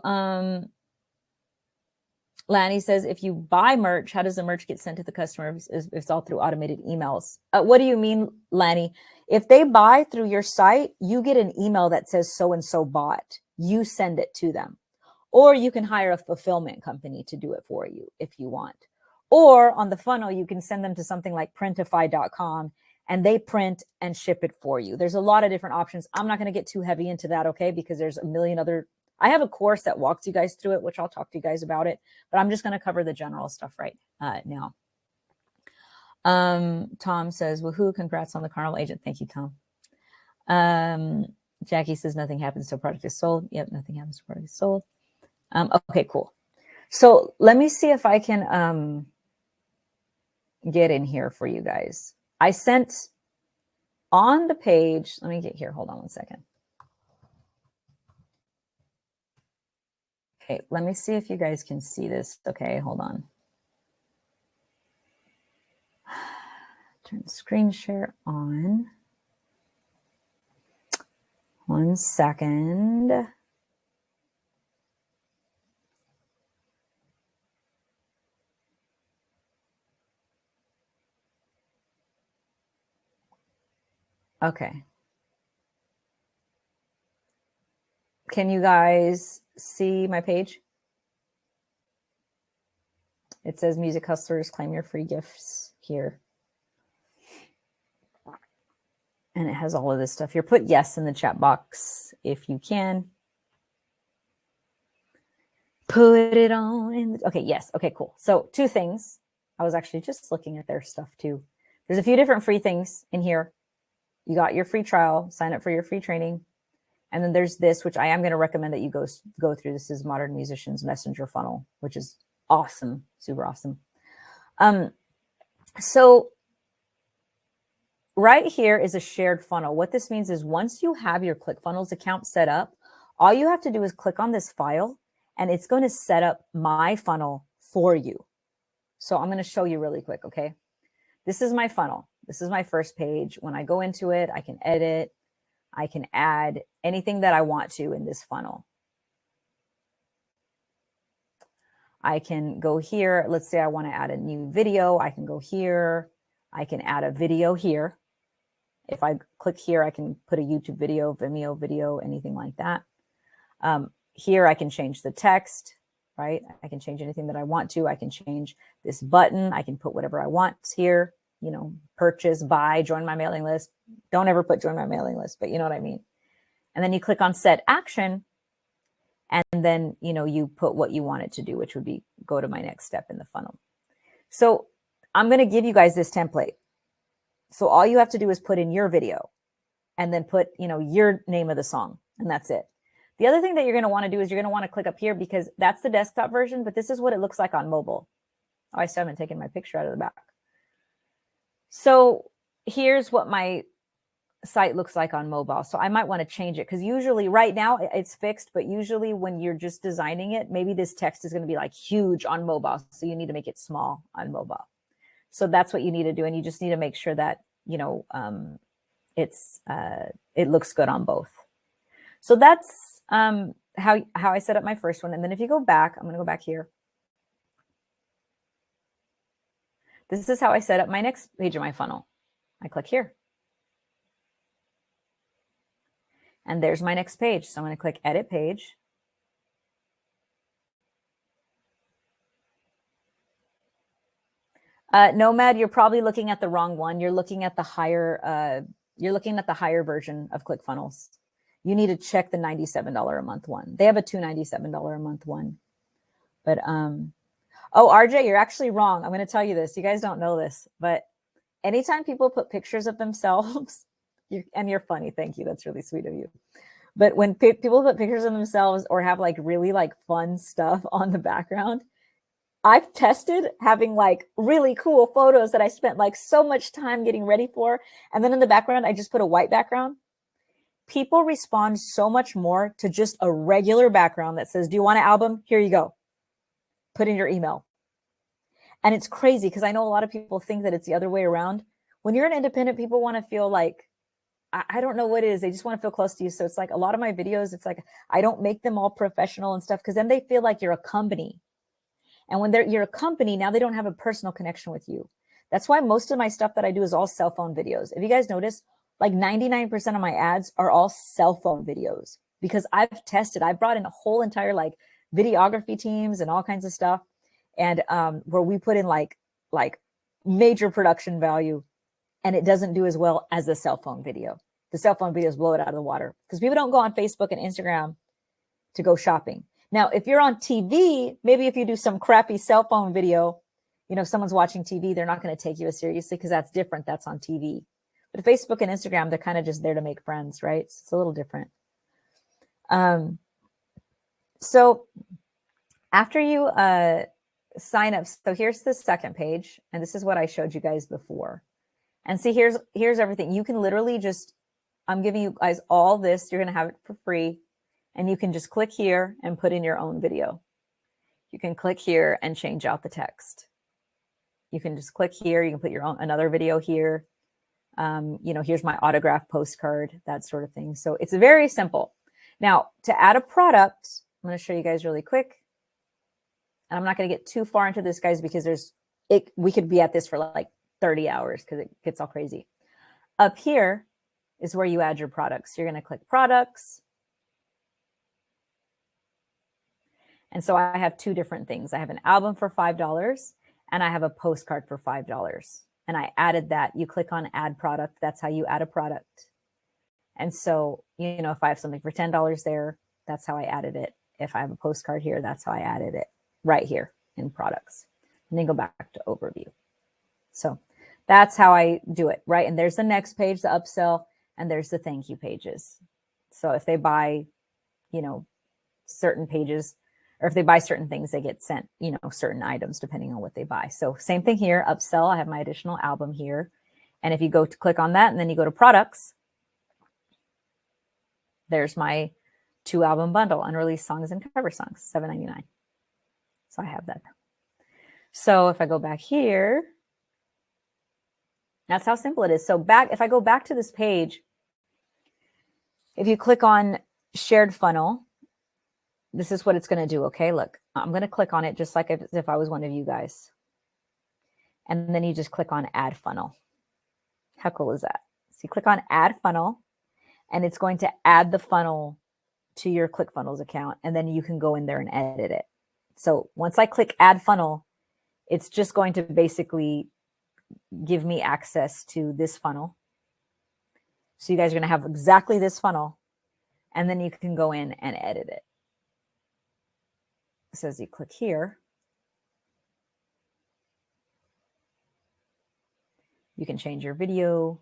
Lanny says, if you buy merch, how does the merch get sent to the customer if it's all through automated emails? What do you mean, Lanny? If they buy through your site, you get an email that says so-and-so bought. You send it to them. Or you can hire a fulfillment company to do it for you if you want. Or on the funnel, you can send them to something like printify.com and they print and ship it for you. There's a lot of different options. I'm not going to get too heavy into that, okay? Because there's a million other. I have a course that walks you guys through it, which I'll talk to you guys about it. But I'm just going to cover the general stuff right now. Tom says, woohoo, congrats on the Carnival agent. Thank you, Tom. Jackie says, nothing happens till product is sold. Yep, nothing happens till product is sold. Okay, cool. So let me see if I can get in here for you guys. I sent on the page, let me get here. Hold on one second. Okay, let me see if you guys can see this. Okay, hold on. Turn the screen share on. 1 second. Okay. Can you guys see my page? It says Music Hustlers, claim your free gifts here. And it has all of this stuff here. Put yes in the chat box if you can. Put it on. Okay, yes. Okay, cool. So 2 things. I was actually just looking at their stuff too. There's a few different free things in here. You got your free trial, sign up for your free training. And then there's this, which I am going to recommend that you go through. This is Modern Musicians Messenger Funnel, which is awesome, super awesome. So right here is a shared funnel. What this means is once you have your ClickFunnels account set up, all you have to do is click on this file and it's going to set up my funnel for you. So I'm going to show you really quick, okay? This is my funnel. This is my first page. When I go into it, I can edit. I can add anything that I want to in this funnel. I can go here. Let's say I want to add a new video. I can go here. I can add a video here. If I click here, I can put a YouTube video, Vimeo video, anything like that. Here, I can change the text, right? I can change anything that I want to. I can change this button. I can put whatever I want here. Purchase, buy, join my mailing list. Don't ever put join my mailing list, but you know what I mean. And then you click on set action. And then, you put what you want it to do, which would be go to my next step in the funnel. So I'm going to give you guys this template. So all you have to do is put in your video and then put, your name of the song. And that's it. The other thing that you're going to want to do is you're going to want to click up here because that's the desktop version, but this is what it looks like on mobile. Oh, I still haven't taken my picture out of the back. So here's what my site looks like on mobile. So I might want to change it because usually right now it's fixed, but usually when you're just designing it, maybe this text is going to be like huge on mobile. So you need to make it small on mobile. So that's what you need to do. And you just need to make sure that, you know, it looks good on both. So that's how I set up my first one. And then if you go back, I'm going to go back here. This is how I set up my next page of my funnel. I click here. And there's my next page. So I'm going to click edit page. Nomad, you're probably looking at the wrong one. You're looking at the higher version of ClickFunnels. You need to check the $97 a month one. They have a $297 a month one. But oh, RJ, you're actually wrong. I'm going to tell you this. You guys don't know this, but anytime people put pictures of themselves, and you're funny. Thank you. That's really sweet of you. But when people put pictures of themselves or have like really like fun stuff on the background, I've tested having like really cool photos that I spent like so much time getting ready for. And then in the background, I just put a white background. People respond so much more to just a regular background that says, do you want an album? Here you go. Put in your email. And it's crazy because I know a lot of people think that it's the other way around. When you're an independent, people want to feel like, I don't know what it is. They just want to feel close to you. So it's like a lot of my videos, it's like, I don't make them all professional and stuff because then they feel like you're a company. And when you're a company, now they don't have a personal connection with you. That's why most of my stuff that I do is all cell phone videos. If you guys notice, like 99% of my ads are all cell phone videos because I've tested. I brought in a whole entire like videography teams and all kinds of stuff. And where we put in like major production value, and it doesn't do as well as the cell phone video. The cell phone videos blow it out of the water because people don't go on Facebook and Instagram to go shopping. Now, if you're on TV, maybe if you do some crappy cell phone video, you know, if someone's watching TV, they're not going to take you as seriously because that's different. That's on TV. But Facebook and Instagram, they're kind of just there to make friends, right? It's a little different. So after you sign up, so here's the second page, and this is what I showed you guys before. And see, here's everything. You can literally just, I'm giving you guys all this. You're going to have it for free. And you can just click here and put in your own video. You can click here and change out the text. You can just click here. You can put your own another video here. You know, here's my autograph postcard, that sort of thing. So it's very simple. Now, to add a product, I'm going to show you guys really quick. And I'm not going to get too far into this, guys, because we could be at this for like 30 hours because it gets all crazy. Up here is where you add your products. You're going to click products. And so I have two different things. I have an album for $5 and I have a postcard for $5. And I added that. You click on add product. That's how you add a product. And so, you know, if I have something for $10 there, that's how I added it. If I have a postcard here, that's how I added it right here in products. And then go back to overview. So that's how I do it, right? And there's the next page, the upsell, and there's the thank you pages. So if they buy, you know, certain pages, or if they buy certain things, they get sent, you know, certain items depending on what they buy. So same thing here, upsell, I have my additional album here. And if you go to click on that and then you go to products, there's my 2-album bundle, unreleased songs and cover songs, $7.99. So I have that. So if I go back here, that's how simple it is. So if I go back to this page, if you click on shared funnel, this is what it's going to do. Okay, look, I'm going to click on it just like if I was one of you guys. And then you just click on add funnel. How cool is that? So you click on add funnel and it's going to add the funnel to your ClickFunnels account. And then you can go in there and edit it. So once I click add funnel, it's just going to basically give me access to this funnel. So you guys are going to have exactly this funnel. And then you can go in and edit it. So as you click here, you can change your video.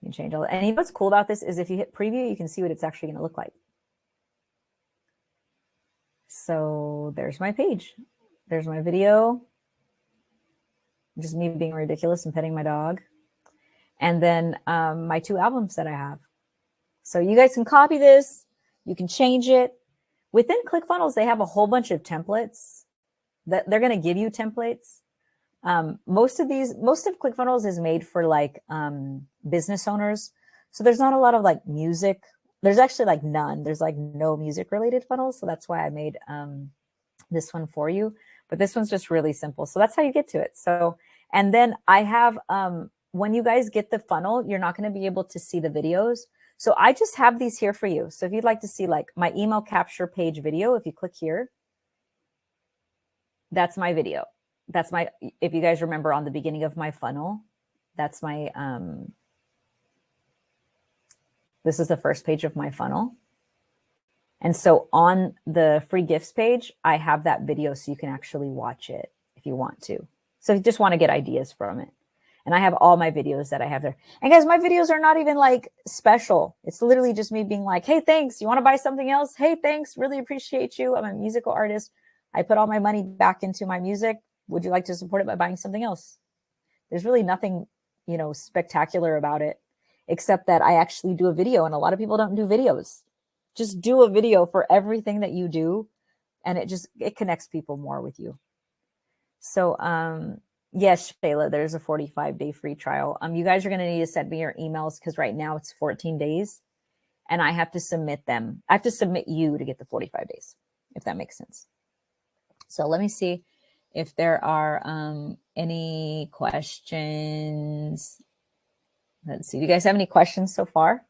You can change all that. And what's cool about this is if you hit preview, you can see what it's actually going to look like. So there's my page. There's my video. just me being ridiculous and petting my dog. And then my 2 albums that I have. So you guys can copy this. You can change it. Within ClickFunnels, they have a whole bunch of templates that they're going to give you templates. Most of ClickFunnels is made for like business owners. So there's not a lot of like music. There's actually like none. There's like no music related funnels. So that's why I made this one for you. But this one's just really simple. So that's how you get to it. So, and then I have, when you guys get the funnel, you're not going to be able to see the videos. So I just have these here for you. So if you'd like to see like my email capture page video, if you click here, that's my video. That's my, if you guys remember on the beginning of my funnel, that's my, this is the first page of my funnel. And so on the free gifts page, I have that video so you can actually watch it if you want to. So if you just want to get ideas from it. And I have all my videos that I have there. And guys, my videos are not even like special. It's literally just me being like, hey, thanks. You want to buy something else? Hey, thanks. Really appreciate you. I'm a musical artist. I put all my money back into my music. Would you like to support it by buying something else? There's really nothing, you know, spectacular about it, except that I actually do a video, and a lot of people don't do videos. Just do a video for everything that you do, and it connects people more with you. So, yes, Shayla, there's a 45-day free trial. You guys are going to need to send me your emails because right now it's 14 days and I have to submit them. I have to submit you to get the 45 days, if that makes sense. So let me see if there are any questions. Let's see. Do you guys have any questions so far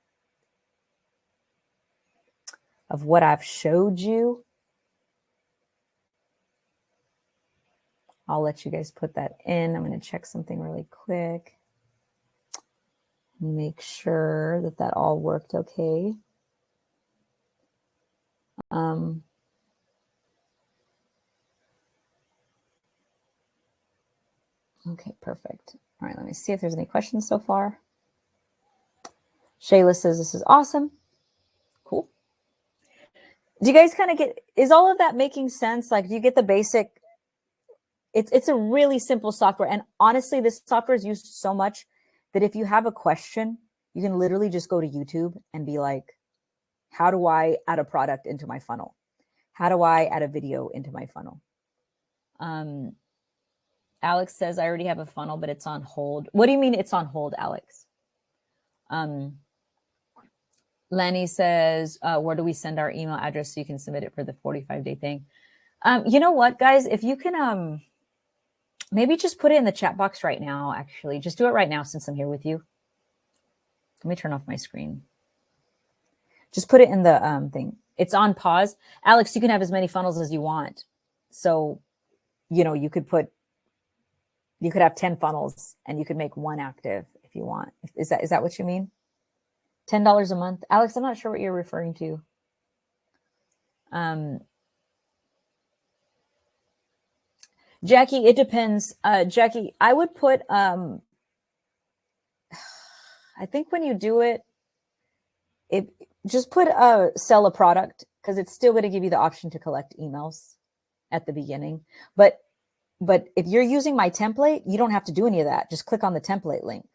of what I've showed you? I'll let you guys put that in. I'm going to check something really quick. Make sure that that all worked okay. Okay, perfect. All right, let me see if there's any questions so far. Shayla says this is awesome. Cool. Do you guys kind of get, is all of that making sense? Like, do you get the basic? It's a really simple software. And honestly, this software is used so much that if you have a question, you can literally just go to YouTube and be like, how do I add a product into my funnel? How do I add a video into my funnel? Alex says, I already have a funnel, but it's on hold. What do you mean it's on hold, Alex? Lenny says, where do we send our email address so you can submit it for the 45-day thing? You know what, guys? If you can maybe just put it in the chat box right now, actually. Just do it right now since I'm here with you. Let me turn off my screen. Just put it in the thing. It's on pause. Alex, you can have as many funnels as you want. So, you know, you could have 10 funnels and you could make one active if you want. Is that what you mean? $10 a month? Alex, I'm not sure what you're referring to. Jackie, it depends. Jackie, I would put, I think when you do it, just put sell a product, because it's still going to give you the option to collect emails at the beginning. But if you're using my template, you don't have to do any of that. Just click on the template link.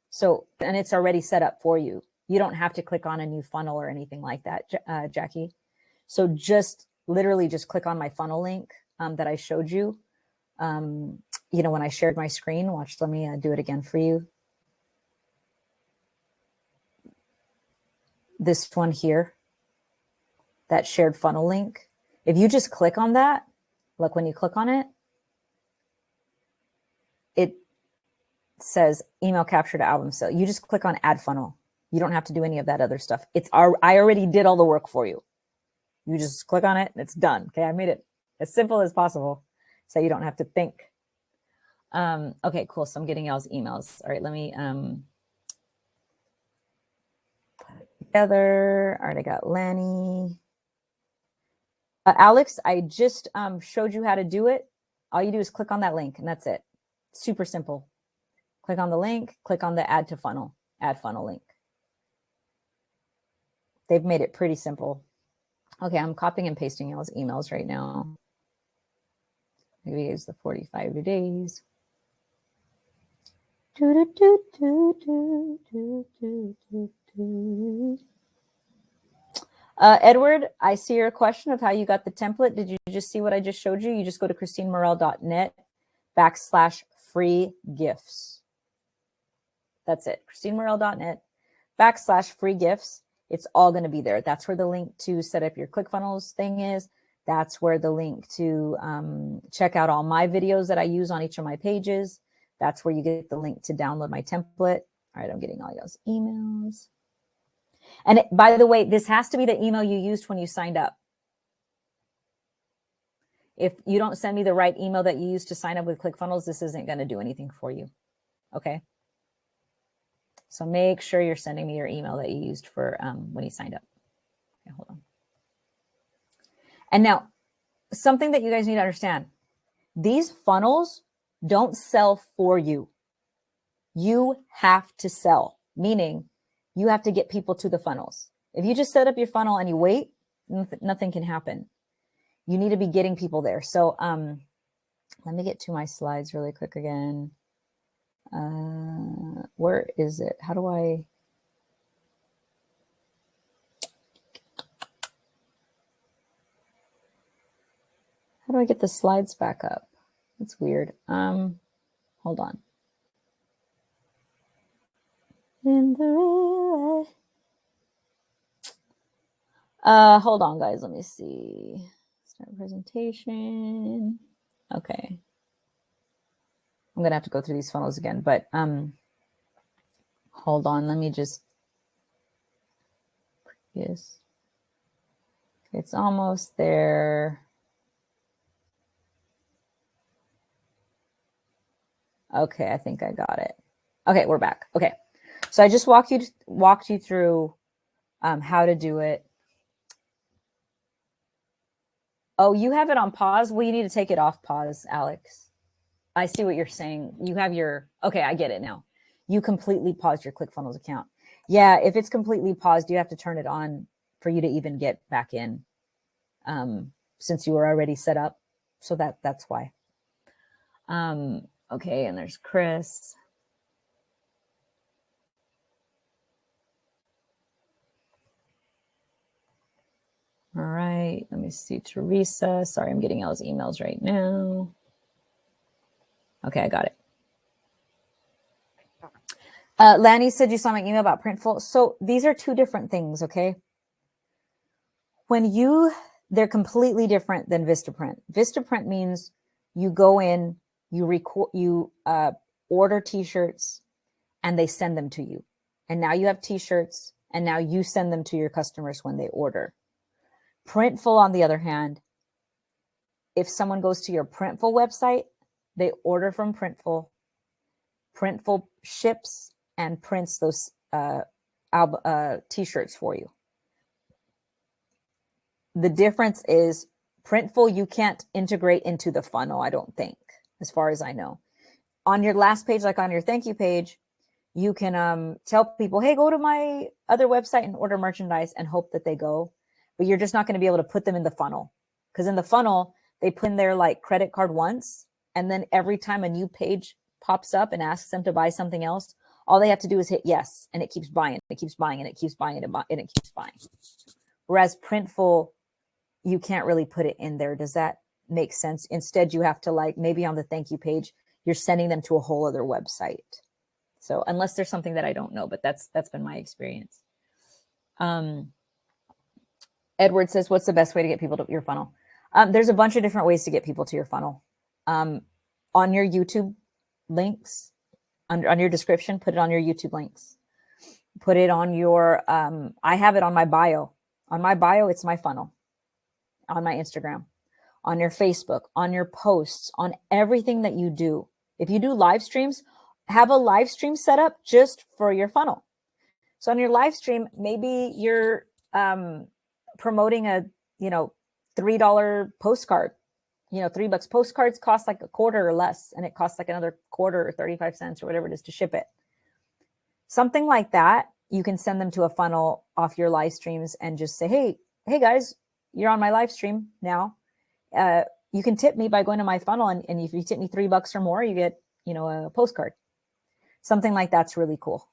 So, and it's already set up for you. You don't have to click on a new funnel or anything like that, Jackie. So just literally just click on my funnel link that I showed you. You know, when I shared my screen, watch, let me do it again for you. This one here, that shared funnel link. If you just click on that, look, when you click on it, it says email capture to album sale. You just click on add funnel. You don't have to do any of that other stuff. I already did all the work for you. You just click on it and it's done. Okay, I made it as simple as possible so you don't have to think. Okay, cool. So I'm getting y'all's emails. All right, let me put it together. All right, I got Lanny. Alex, I just showed you how to do it. All you do is click on that link and that's it. Super simple. Click on the link, click on the add funnel link. They've made it pretty simple. Okay, I'm copying and pasting y'all's emails right now. Maybe it's the 45 days. Edward, I see your question of how you got the template. Did you just see what I just showed you? You just go to christinemorel.net/free gifts. That's it. christinemorel.net/free gifts. It's all going to be there. That's where the link to set up your ClickFunnels thing is. That's where the link to check out all my videos that I use on each of my pages. That's where you get the link to download my template. All right, I'm getting all y'all's emails. And by the way, this has to be the email you used when you signed up. If you don't send me the right email that you used to sign up with ClickFunnels, this isn't going to do anything for you. Okay. So make sure you're sending me your email that you used for when you signed up. Okay, hold on. And now, something that you guys need to understand. These funnels don't sell for you. You have to sell, meaning you have to get people to the funnels. If you just set up your funnel and you wait, nothing can happen. You need to be getting people there. So let me get to my slides really quick again. Where is it? How do I? How do I get the slides back up? That's weird. Hold on. In the real hold on, guys. Let me see. Start presentation. Okay. I'm gonna have to go through these funnels again, but hold on. Let me just. Yes. It's almost there. Okay, I think I got it. Okay, we're back. Okay, so I just walked you through how to do it. Oh, you have it on pause? Well, you need to take it off pause, Alex. I see what you're saying. You have your, okay, I get it now. You completely paused your ClickFunnels account. Yeah, if it's completely paused, you have to turn it on for you to even get back in since you were already set up. So that's why. Okay, and there's Chris. All right, let me see, Teresa. Sorry, I'm getting all those emails right now. Okay, I got it. Lanny said you saw my email about Printful. So these are two different things, okay? They're completely different than Vistaprint. Vistaprint means you go in, you order t-shirts, and they send them to you. And now you have t-shirts, and now you send them to your customers when they order. Printful, on the other hand, if someone goes to your Printful website, they order from Printful. Printful ships and prints those t-shirts for you. The difference is Printful, you can't integrate into the funnel, I don't think, as far as I know. On your last page, like on your thank you page, you can tell people, hey, go to my other website and order merchandise and hope that they go. But you're just not going to be able to put them in the funnel. Because in the funnel, they put in their like credit card once. And then every time a new page pops up and asks them to buy something else, all they have to do is hit yes. And it keeps buying. It keeps buying. And it keeps buying. And it keeps buying. Whereas Printful, you can't really put it in there. Does that make sense? Instead, you have to like maybe on the thank you page, you're sending them to a whole other website. So unless there's something that I don't know, but that's been my experience. Edward says, what's the best way to get people to your funnel? There's a bunch of different ways to get people to your funnel. On your YouTube links, on your description, put it on your YouTube links. Put it on your, I have it on my bio. On my bio, it's my funnel. On my Instagram, on your Facebook, on your posts, on everything that you do. If you do live streams, have a live stream set up just for your funnel. So on your live stream, maybe you're promoting a, $3 postcard. $3 postcards cost like a quarter or less, and it costs like another quarter or 35 cents or whatever it is to ship it. Something like that, you can send them to a funnel off your live streams and just say, hey guys, you're on my live stream now. You can tip me by going to my funnel, and if you tip me $3 or more, you get, a postcard. Something like that's really cool.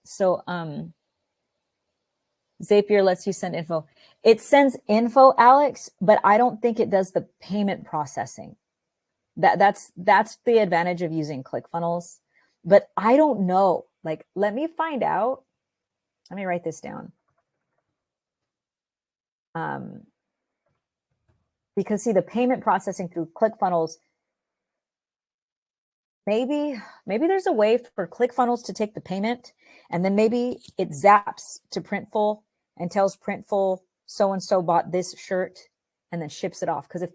So Zapier lets you send info. It sends info, Alex, but I don't think it does the payment processing. That's the advantage of using ClickFunnels. But I don't know. Like, let me find out. Let me write this down. Because see, the payment processing through ClickFunnels, maybe there's a way for ClickFunnels to take the payment, and then maybe it zaps to Printful and tells Printful so-and-so bought this shirt and then ships it off. Because if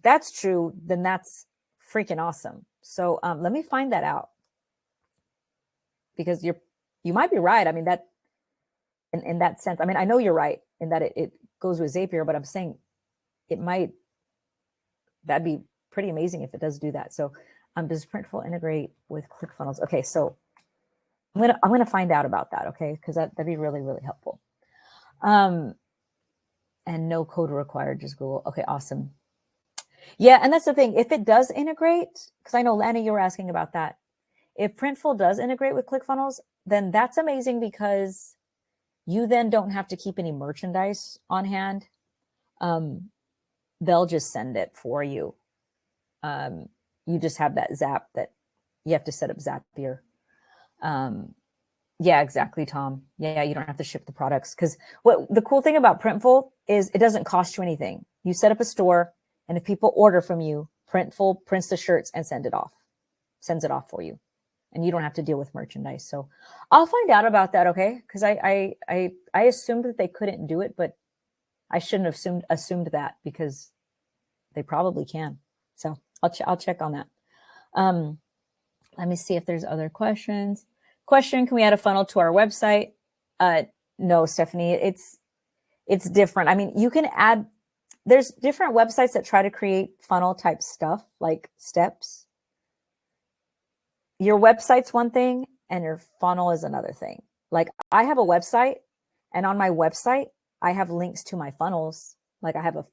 that's true, then that's freaking awesome. So let me find that out, because you might be right. I mean, that in that sense, I mean, I know you're right in that it goes with Zapier, but I'm saying that'd be pretty amazing if it does do that. So does Printful integrate with ClickFunnels? Okay, so I'm gonna find out about that, okay? Because that'd be really, really helpful. And no code required, just Google. Okay, awesome. Yeah, and that's the thing. If it does integrate, because I know, Lana, you were asking about that. If Printful does integrate with ClickFunnels, then that's amazing, because you then don't have to keep any merchandise on hand. They'll just send it for you. You just have that Zap that you have to set up Zapier. Yeah, exactly, Tom. Yeah, you don't have to ship the products, because what the cool thing about Printful is it doesn't cost you anything. You set up a store, and if people order from you, Printful prints the shirts and sends it off for you, and you don't have to deal with merchandise. So I'll find out about that, okay? Because I assumed that they couldn't do it, but I shouldn't have assumed that, because they probably can. So I'll check on that. Let me see if there's other questions. Question: can we add a funnel to our website? No, Stephanie, it's different. I mean, you can add, there's different websites that try to create funnel type stuff, like steps. Your website's one thing and your funnel is another thing. Like, I have a website, and on my website, I have links to my funnels. Like, I have a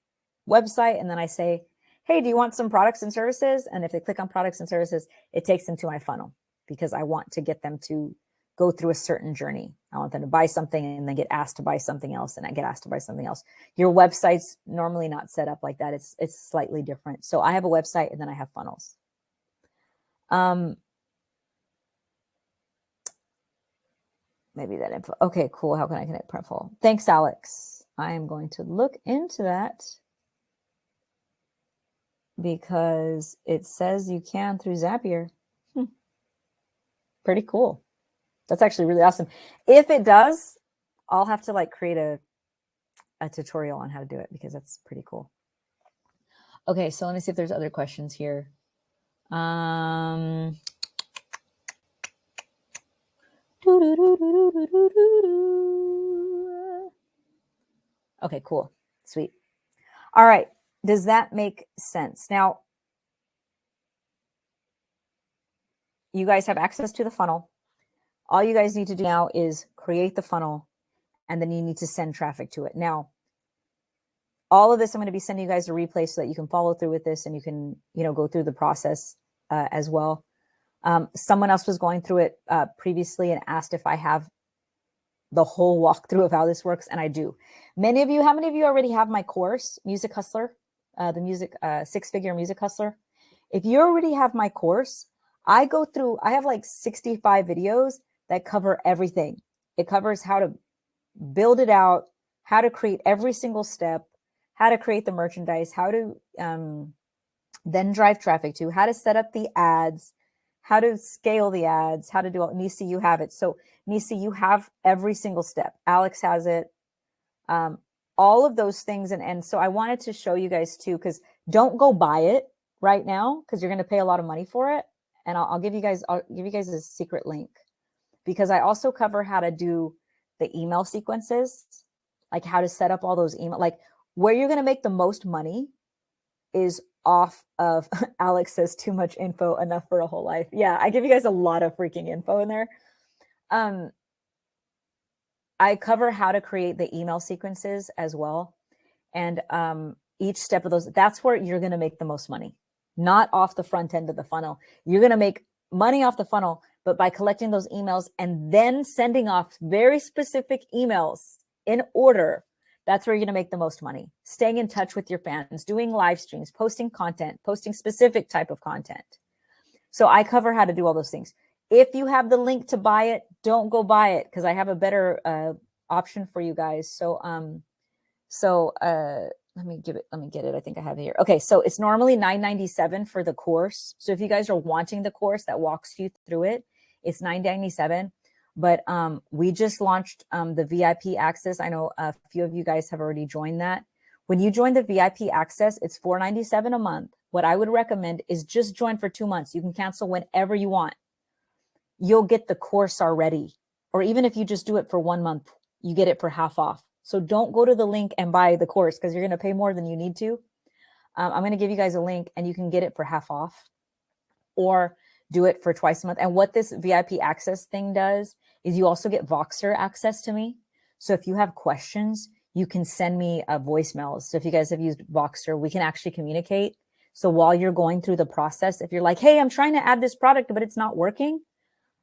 website, and then I say, hey, do you want some products and services? And if they click on products and services, it takes them to my funnel, because I want to get them to go through a certain journey. I want them to buy something and then get asked to buy something else, and I get asked to buy something else. Your website's normally not set up like that. It's slightly different. So I have a website, and then I have funnels. Maybe that info. Okay, cool. How can I connect Printful? Thanks, Alex. I am going to look into that, because it says you can through Zapier. Pretty cool. That's actually really awesome. If it does, I'll have to create a tutorial on how to do it, because that's pretty cool. Okay, so let me see if there's other questions here. Okay, cool. Sweet. All right. Does that make sense? Now, you guys have access to the funnel. All you guys need to do now is create the funnel, and then you need to send traffic to it. Now, all of this, I'm going to be sending you guys a replay so that you can follow through with this, and you can, go through the process as well. Someone else was going through it previously and asked if I have the whole walkthrough of how this works, and I do. How many of you already have my course, Music Hustler, the six-figure Music Hustler? If you already have my course, I have 65 videos that cover everything. It covers how to build it out, how to create every single step, how to create the merchandise, how to then drive traffic to, how to set up the ads, how to scale the ads, how to do all. Nisi, you have it. So Nisi, you have every single step. Alex has it. All of those things. And so I wanted to show you guys too, because don't go buy it right now, because you're going to pay a lot of money for it. And I'll give you guys a secret link, because I also cover how to do the email sequences, like how to set up all those email, like where you're going to make the most money is off of Alex says too much info, enough for a whole life. Yeah, I give you guys a lot of freaking info in there. I cover how to create the email sequences as well. And each step of those, that's where you're going to make the most money, not off the front end of the funnel. You're going to make money off the funnel, But by collecting those emails and then sending off very specific emails in order, that's where you're going to make the most money. Staying in touch with your fans, doing live streams, posting content, posting specific type of content. So I cover how to do all those things. If you have the link to buy it, don't go buy it, because I have a better option for you guys. So let me get it. I think I have it here. Okay, so it's normally $9.97 for the course. So if you guys are wanting the course that walks you through it, it's $9.97. But we just launched the VIP access. I know a few of you guys have already joined that. When you join the VIP access, it's $4.97 a month. What I would recommend is just join for 2 months. You can cancel whenever you want. You'll get the course already. Or even if you just do it for 1 month, you get it for half off. So don't go to the link and buy the course, because you're going to pay more than you need to. I'm going to give you guys a link and you can get it for half off, or do it for twice a month. And what this VIP access thing does is you also get Voxer access to me. So if you have questions, you can send me voicemails. So if you guys have used Voxer, we can actually communicate. So while you're going through the process, if you're like, hey, I'm trying to add this product, but it's not working,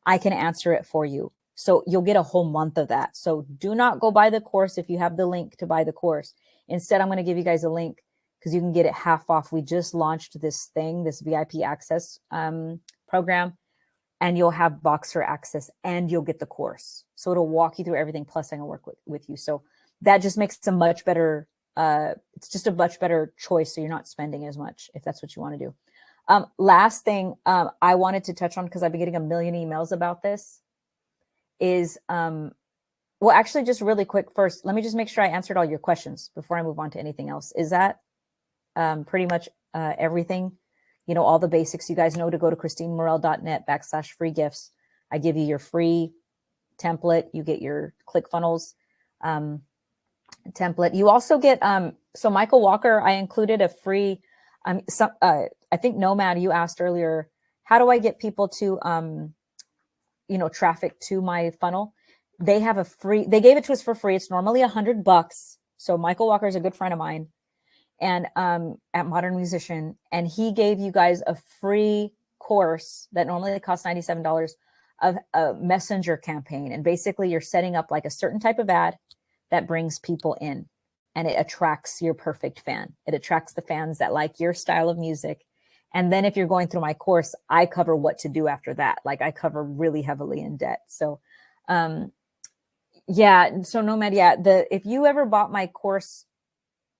I can answer it for you. So you'll get a whole month of that. So do not go buy the course if you have the link to buy the course. Instead, I'm going to give you guys a link because you can get it half off. We just launched this thing, this VIP access program, and you'll have Voxer access and you'll get the course. So it'll walk you through everything. Plus I can work with you. So that just makes it a much better, it's just a much better choice. So you're not spending as much if that's what you want to do. Last thing I wanted to touch on, because I've been getting a million emails about this, is, well, actually just really quick first, let me just make sure I answered all your questions before I move on to anything else. Is that pretty much everything? You know, all the basics. You guys know to go to christinemorel.net/free gifts. I give you your free template. You get your ClickFunnels template. You also get, so Michael Walker, I included a free, I think Nomad, you asked earlier, how do I get people to, you know, traffic to my funnel? They have a free, they gave it to us for free. It's normally $100. So Michael Walker is a good friend of mine, and at Modern Musician, and he gave you guys a free course that normally costs $97 of a messenger campaign. And basically you're setting up like a certain type of ad that brings people in, and it attracts your perfect fan. It attracts the fans that like your style of music. And then if you're going through my course, I cover what to do after that. Like I cover really heavily in debt. So, yeah. So Nomad, yeah. If you ever bought my course,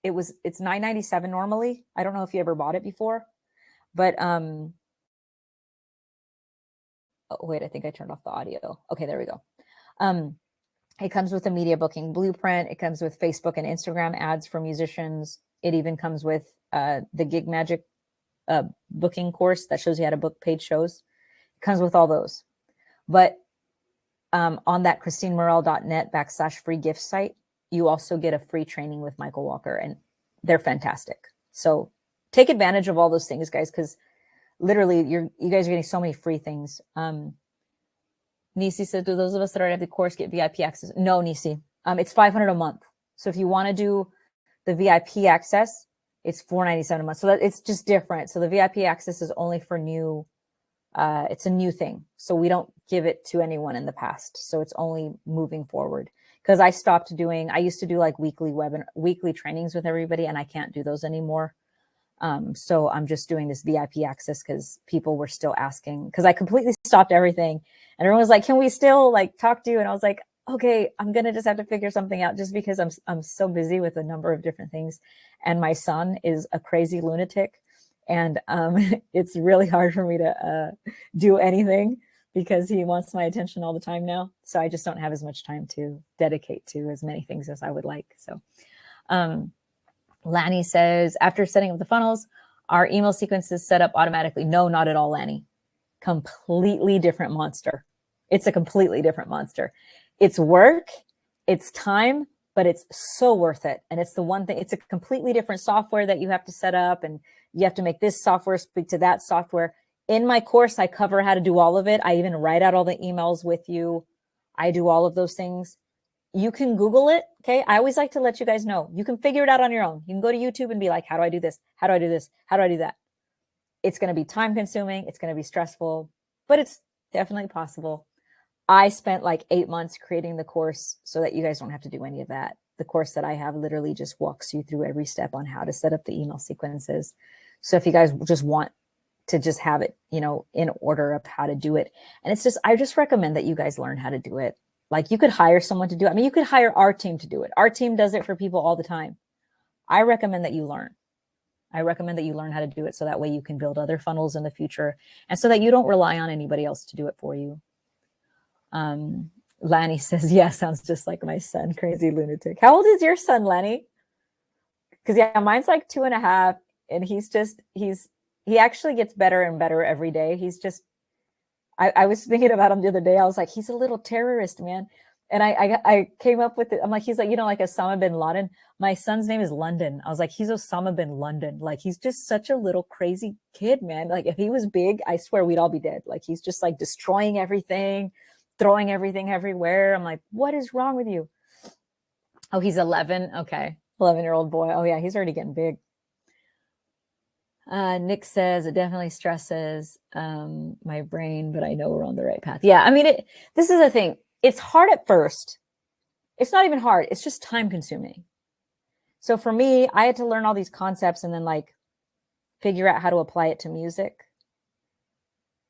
it's $9.97 normally. I don't know if you ever bought it before, but, oh, wait, I think I turned off the audio. Okay, there we go. It comes with a media booking blueprint. It comes with Facebook and Instagram ads for musicians. It even comes with the Gig Magic booking course that shows you how to book paid shows. It comes with all those. But on that christinemorel.net/free gift site, you also get a free training with Michael Walker, and they're fantastic. So take advantage of all those things, guys, because literally you guys are getting so many free things. Nisi said, do those of us that already have the course get VIP access? No, Nisi. It's $500 a month. So if you want to do the VIP access, it's $497 a month. So that it's just different. So the VIP access is only for new, it's a new thing. So we don't give it to anyone in the past. So it's only moving forward. Because I stopped doing, I used to do like weekly trainings with everybody, and I can't do those anymore. So I'm just doing this VIP access because people were still asking, because I completely stopped everything. And everyone was like, can we still like talk to you? And I was like, okay, I'm going to just have to figure something out, just because I'm so busy with a number of different things. And my son is a crazy lunatic. And it's really hard for me to do anything because he wants my attention all the time now. So I just don't have as much time to dedicate to as many things as I would like. So Lanny says, after setting up the funnels, are email sequences set up automatically? No, not at all, Lanny. Completely different monster. It's a completely different monster. It's work, it's time, but it's so worth it. And it's the one thing, it's a completely different software that you have to set up, and you have to make this software speak to that software. In my course, I cover how to do all of it. I even write out all the emails with you. I do all of those things. You can Google it. Okay. I always like to let you guys know, you can figure it out on your own. You can go to YouTube and be like, how do I do this? How do I do this? How do I do that? It's going to be time consuming. It's going to be stressful, but it's Definitely possible. I spent like 8 months creating the course so that you guys don't have to do any of that. The course that I have literally just walks you through every step on how to set up the email sequences. So if you guys just want to just have it, you know, in order of how to do it. And it's just, I just recommend that you guys learn how to do it. Like you could hire someone to do it. I mean, you could hire our team to do it. Our team does it for people all the time. I recommend that you learn. I recommend that you learn how to do it so that way you can build other funnels in the future and so that you don't rely on anybody else to do it for you. Lanny says, yeah, sounds just like my son, crazy lunatic. How old is your son, Lanny? Because yeah, mine's like 2.5 and he actually gets better and better every day. He's just, I was thinking about him the other day. I was like, he's a little terrorist, man. And I came up with it. I'm like, he's like, you know, like Osama bin Laden. My son's name is London. I was like, he's Osama bin London. Like, he's just such a little crazy kid, man. Like, if he was big, I swear we'd all be dead. Like, he's just like destroying everything, throwing everything everywhere. I'm like, what is wrong with you? Oh, he's 11. Okay. 11-year-old boy. Oh, yeah. He's already getting big. Nick says it definitely stresses my brain, but I know we're on the right path. Yeah. I mean, this is the thing. It's hard at first. It's not even hard. It's just time consuming. So for me, I had to learn all these concepts and then like figure out how to apply it to music.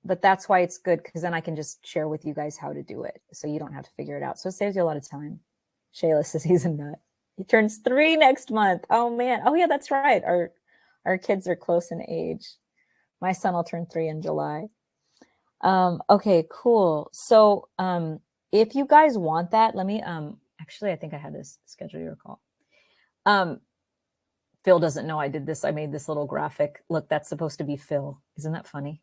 But that's why it's good because then I can just share with you guys how to do it. So you don't have to figure it out. So it saves you a lot of time. Shayla says he's a nut. He turns 3 next month. Oh man. Oh yeah, that's right. Our kids are close in age. My son will turn 3 in July. Okay, cool. So if you guys want that, let me actually I think I had this schedule your call. Phil doesn't know I did this. I made this little graphic. Look, that's supposed to be Phil. Isn't that funny?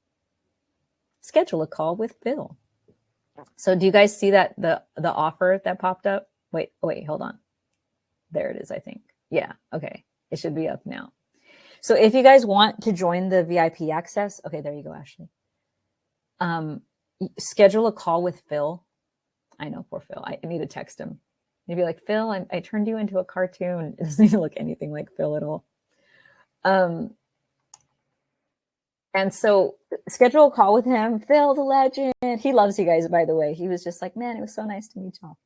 Schedule a call with Phil. So do you guys see that the offer that popped up? Wait, hold on. There it is, I think. Yeah, okay. It should be up now. So if you guys want to join the VIP access, okay, there you go, Ashley. Schedule a call with Phil. I know, poor Phil. I need to text him. Maybe like, Phil, I turned you into a cartoon. It doesn't even look anything like Phil at all. And so schedule a call with him. Phil, the legend. He loves you guys, by the way. He was just like, man, it was so nice to meet y'all.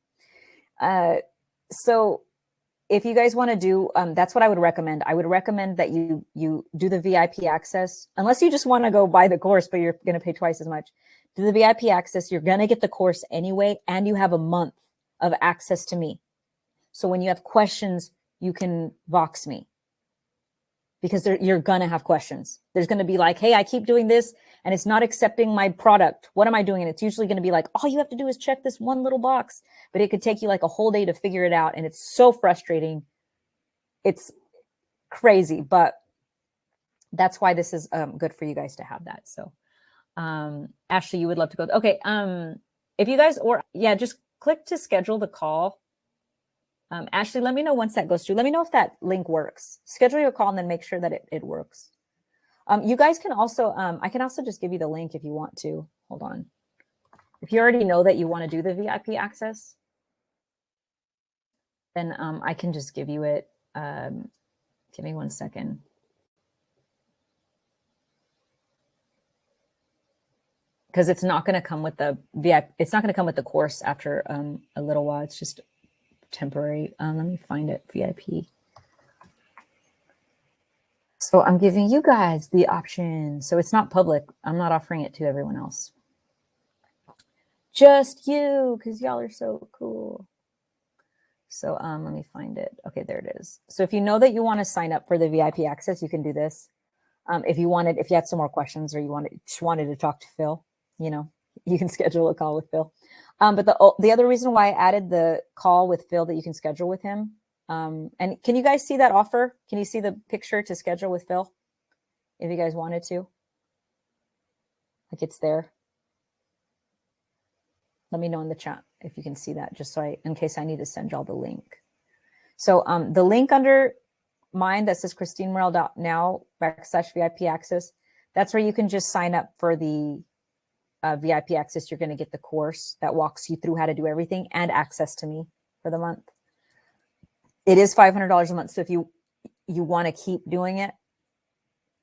So if you guys want to do, that's what I would recommend. I would recommend that you do the VIP access, unless you just want to go buy the course, but you're going to pay twice as much. Do the VIP access. You're going to get the course anyway, and you have a month of access to me. So when you have questions, you can Vox me because you're going to have questions. There's going to be like, hey, I keep doing this and it's not accepting my product. What am I doing? And it's usually going to be like, all you have to do is check this one little box, but it could take you like a whole day to figure it out. And it's so frustrating. It's crazy, but that's why this is good for you guys to have that. So Ashley, you would love to go. Okay. If you guys, just click to schedule the call. Ashley, let me know once that goes through. Let me know if that link works. Schedule your call and then make sure that it works. You guys can also, I can also just give you the link if you want to. Hold on. If you already know that you want to do the VIP access, then I can just give you it. Give me 1 second. Because it's not going to come with the VIP. It's not going to come with the course after a little while. It's just temporary. Let me find it. VIP. So I'm giving you guys the option. So it's not public. I'm not offering it to everyone else. Just you, because y'all are so cool. So let me find it. Okay, there it is. So if you know that you want to sign up for the VIP access, you can do this. If you had some more questions or you just wanted to talk to Phil, you can schedule a call with Phil. But the other reason why I added the call with Phil that you can schedule with him. And can you guys see that offer? Can you see the picture to schedule with Phil? If you guys wanted to. Like it's there. Let me know in the chat if you can see that, just so in case I need to send y'all the link. So the link under mine that says christinemorel.now/VIP access, that's where you can just sign up for the VIP access. You're going to get the course that walks you through how to do everything and access to me for the month. It is $500 a month. So if you want to keep doing it,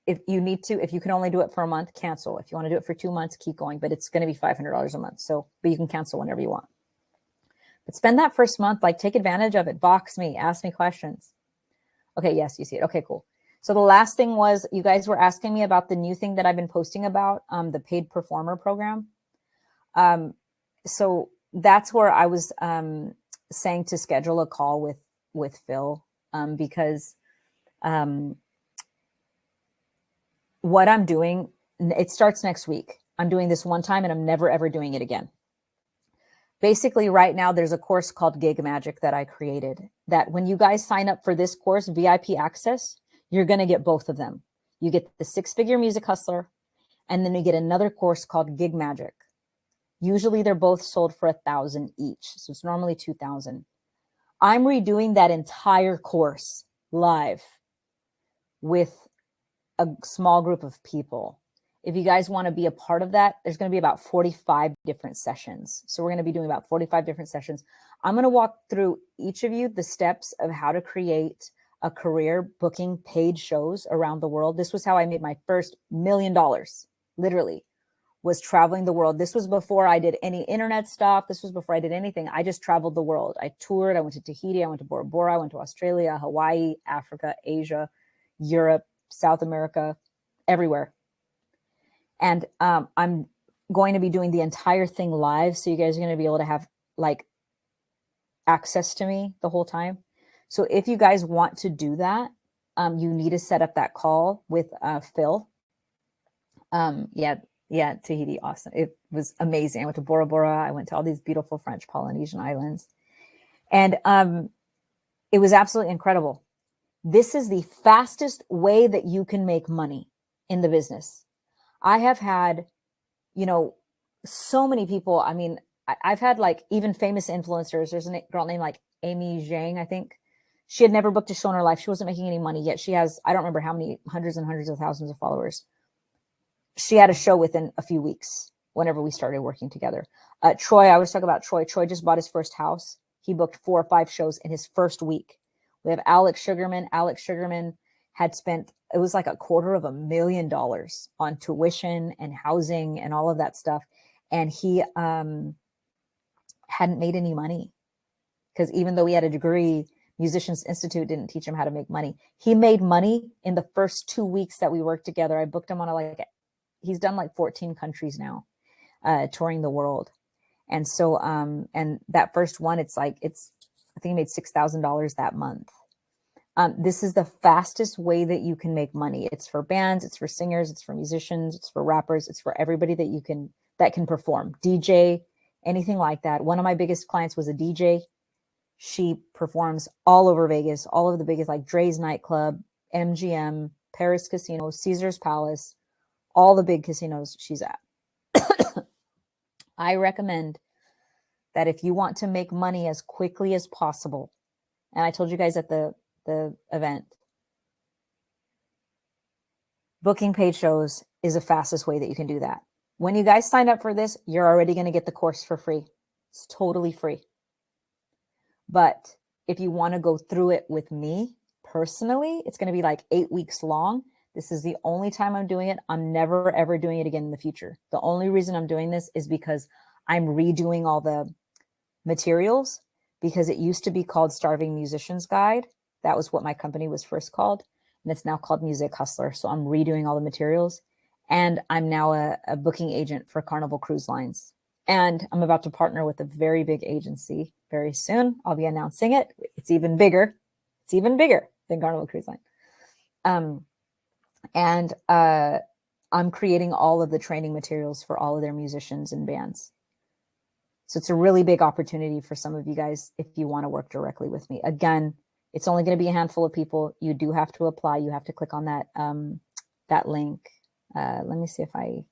if you can only do it for a month, cancel. If you want to do it for 2 months, keep going, but it's going to be $500 a month. So, but you can cancel whenever you want. But spend that first month, like take advantage of it. Box me, ask me questions. Okay, yes, you see it. Okay, cool. So the last thing was you guys were asking me about the new thing that I've been posting about, the paid performer program. So that's where I was saying to schedule a call with Phil, because what I'm doing, it starts next week. I'm doing this one time and I'm never, ever doing it again. Basically, right now, there's a course called Gig Magic that I created that when you guys sign up for this course, VIP access, you're going to get both of them. You get the 6-figure music hustler, and then you get another course called Gig Magic. Usually they're both sold for $1,000 each. So it's normally $2,000. I'm redoing that entire course live with a small group of people. If you guys want to be a part of that, there's going to be about 45 different sessions. So we're going to be doing about 45 different sessions. I'm going to walk through each of you the steps of how to create a career booking paid shows around the world. This was how I made my first $1 million, literally, was traveling the world. This was before I did any internet stuff. This was before I did anything. I just traveled the world. I toured. I went to Tahiti. I went to Bora Bora. I went to Australia, Hawaii, Africa, Asia, Europe, South America, everywhere. And I'm going to be doing the entire thing live. So you guys are going to be able to have like access to me the whole time. So if you guys want to do that, you need to set up that call with Phil. Yeah, Tahiti, awesome. It was amazing. I went to Bora Bora. I went to all these beautiful French Polynesian islands. And it was absolutely incredible. This is the fastest way that you can make money in the business. I have had, so many people. I mean, I've had like even famous influencers. There's a girl named like Amy Zhang, I think. She had never booked a show in her life. She wasn't making any money yet. She has, I don't remember how many hundreds and hundreds of thousands of followers. She had a show within a few weeks whenever we started working together. Troy, I always talk about Troy. Troy just bought his first house. He booked 4 or 5 shows in his first week. We have Alex Sugarman. Alex Sugarman had spent, it was like $250,000 on tuition and housing and all of that stuff. And he hadn't made any money because even though he had a degree, Musicians Institute didn't teach him how to make money. He made money in the first 2 weeks that we worked together. I booked him on he's done like 14 countries now, touring the world. And so, and that first one, I think he made $6,000 that month. This is the fastest way that you can make money. It's for bands, it's for singers, it's for musicians, it's for rappers, it's for everybody that can perform. DJ, anything like that. One of my biggest clients was a DJ. She performs all over Vegas, all over the biggest, like Dre's Nightclub, MGM, Paris Casino, Caesar's Palace, all the big casinos she's at. I recommend that if you want to make money as quickly as possible, and I told you guys at the event, booking paid shows is the fastest way that you can do that. When you guys sign up for this, you're already going to get the course for free. It's totally free. But if you want to go through it with me personally, it's going to be like 8 weeks long. This is the only time I'm doing it. I'm never, ever doing it again in the future. The only reason I'm doing this is because I'm redoing all the materials, because it used to be called Starving Musician's Guide. That was what my company was first called. And it's now called Music Hustler. So I'm redoing all the materials. And I'm now a booking agent for Carnival Cruise Lines. And I'm about to partner with a very big agency very soon. I'll be announcing it. It's even bigger. It's even bigger than Carnival Cruise Line. And I'm creating all of the training materials for all of their musicians and bands. So it's a really big opportunity for some of you guys if you want to work directly with me. Again, it's only going to be a handful of people. You do have to apply. You have to click on that link. Let me see if I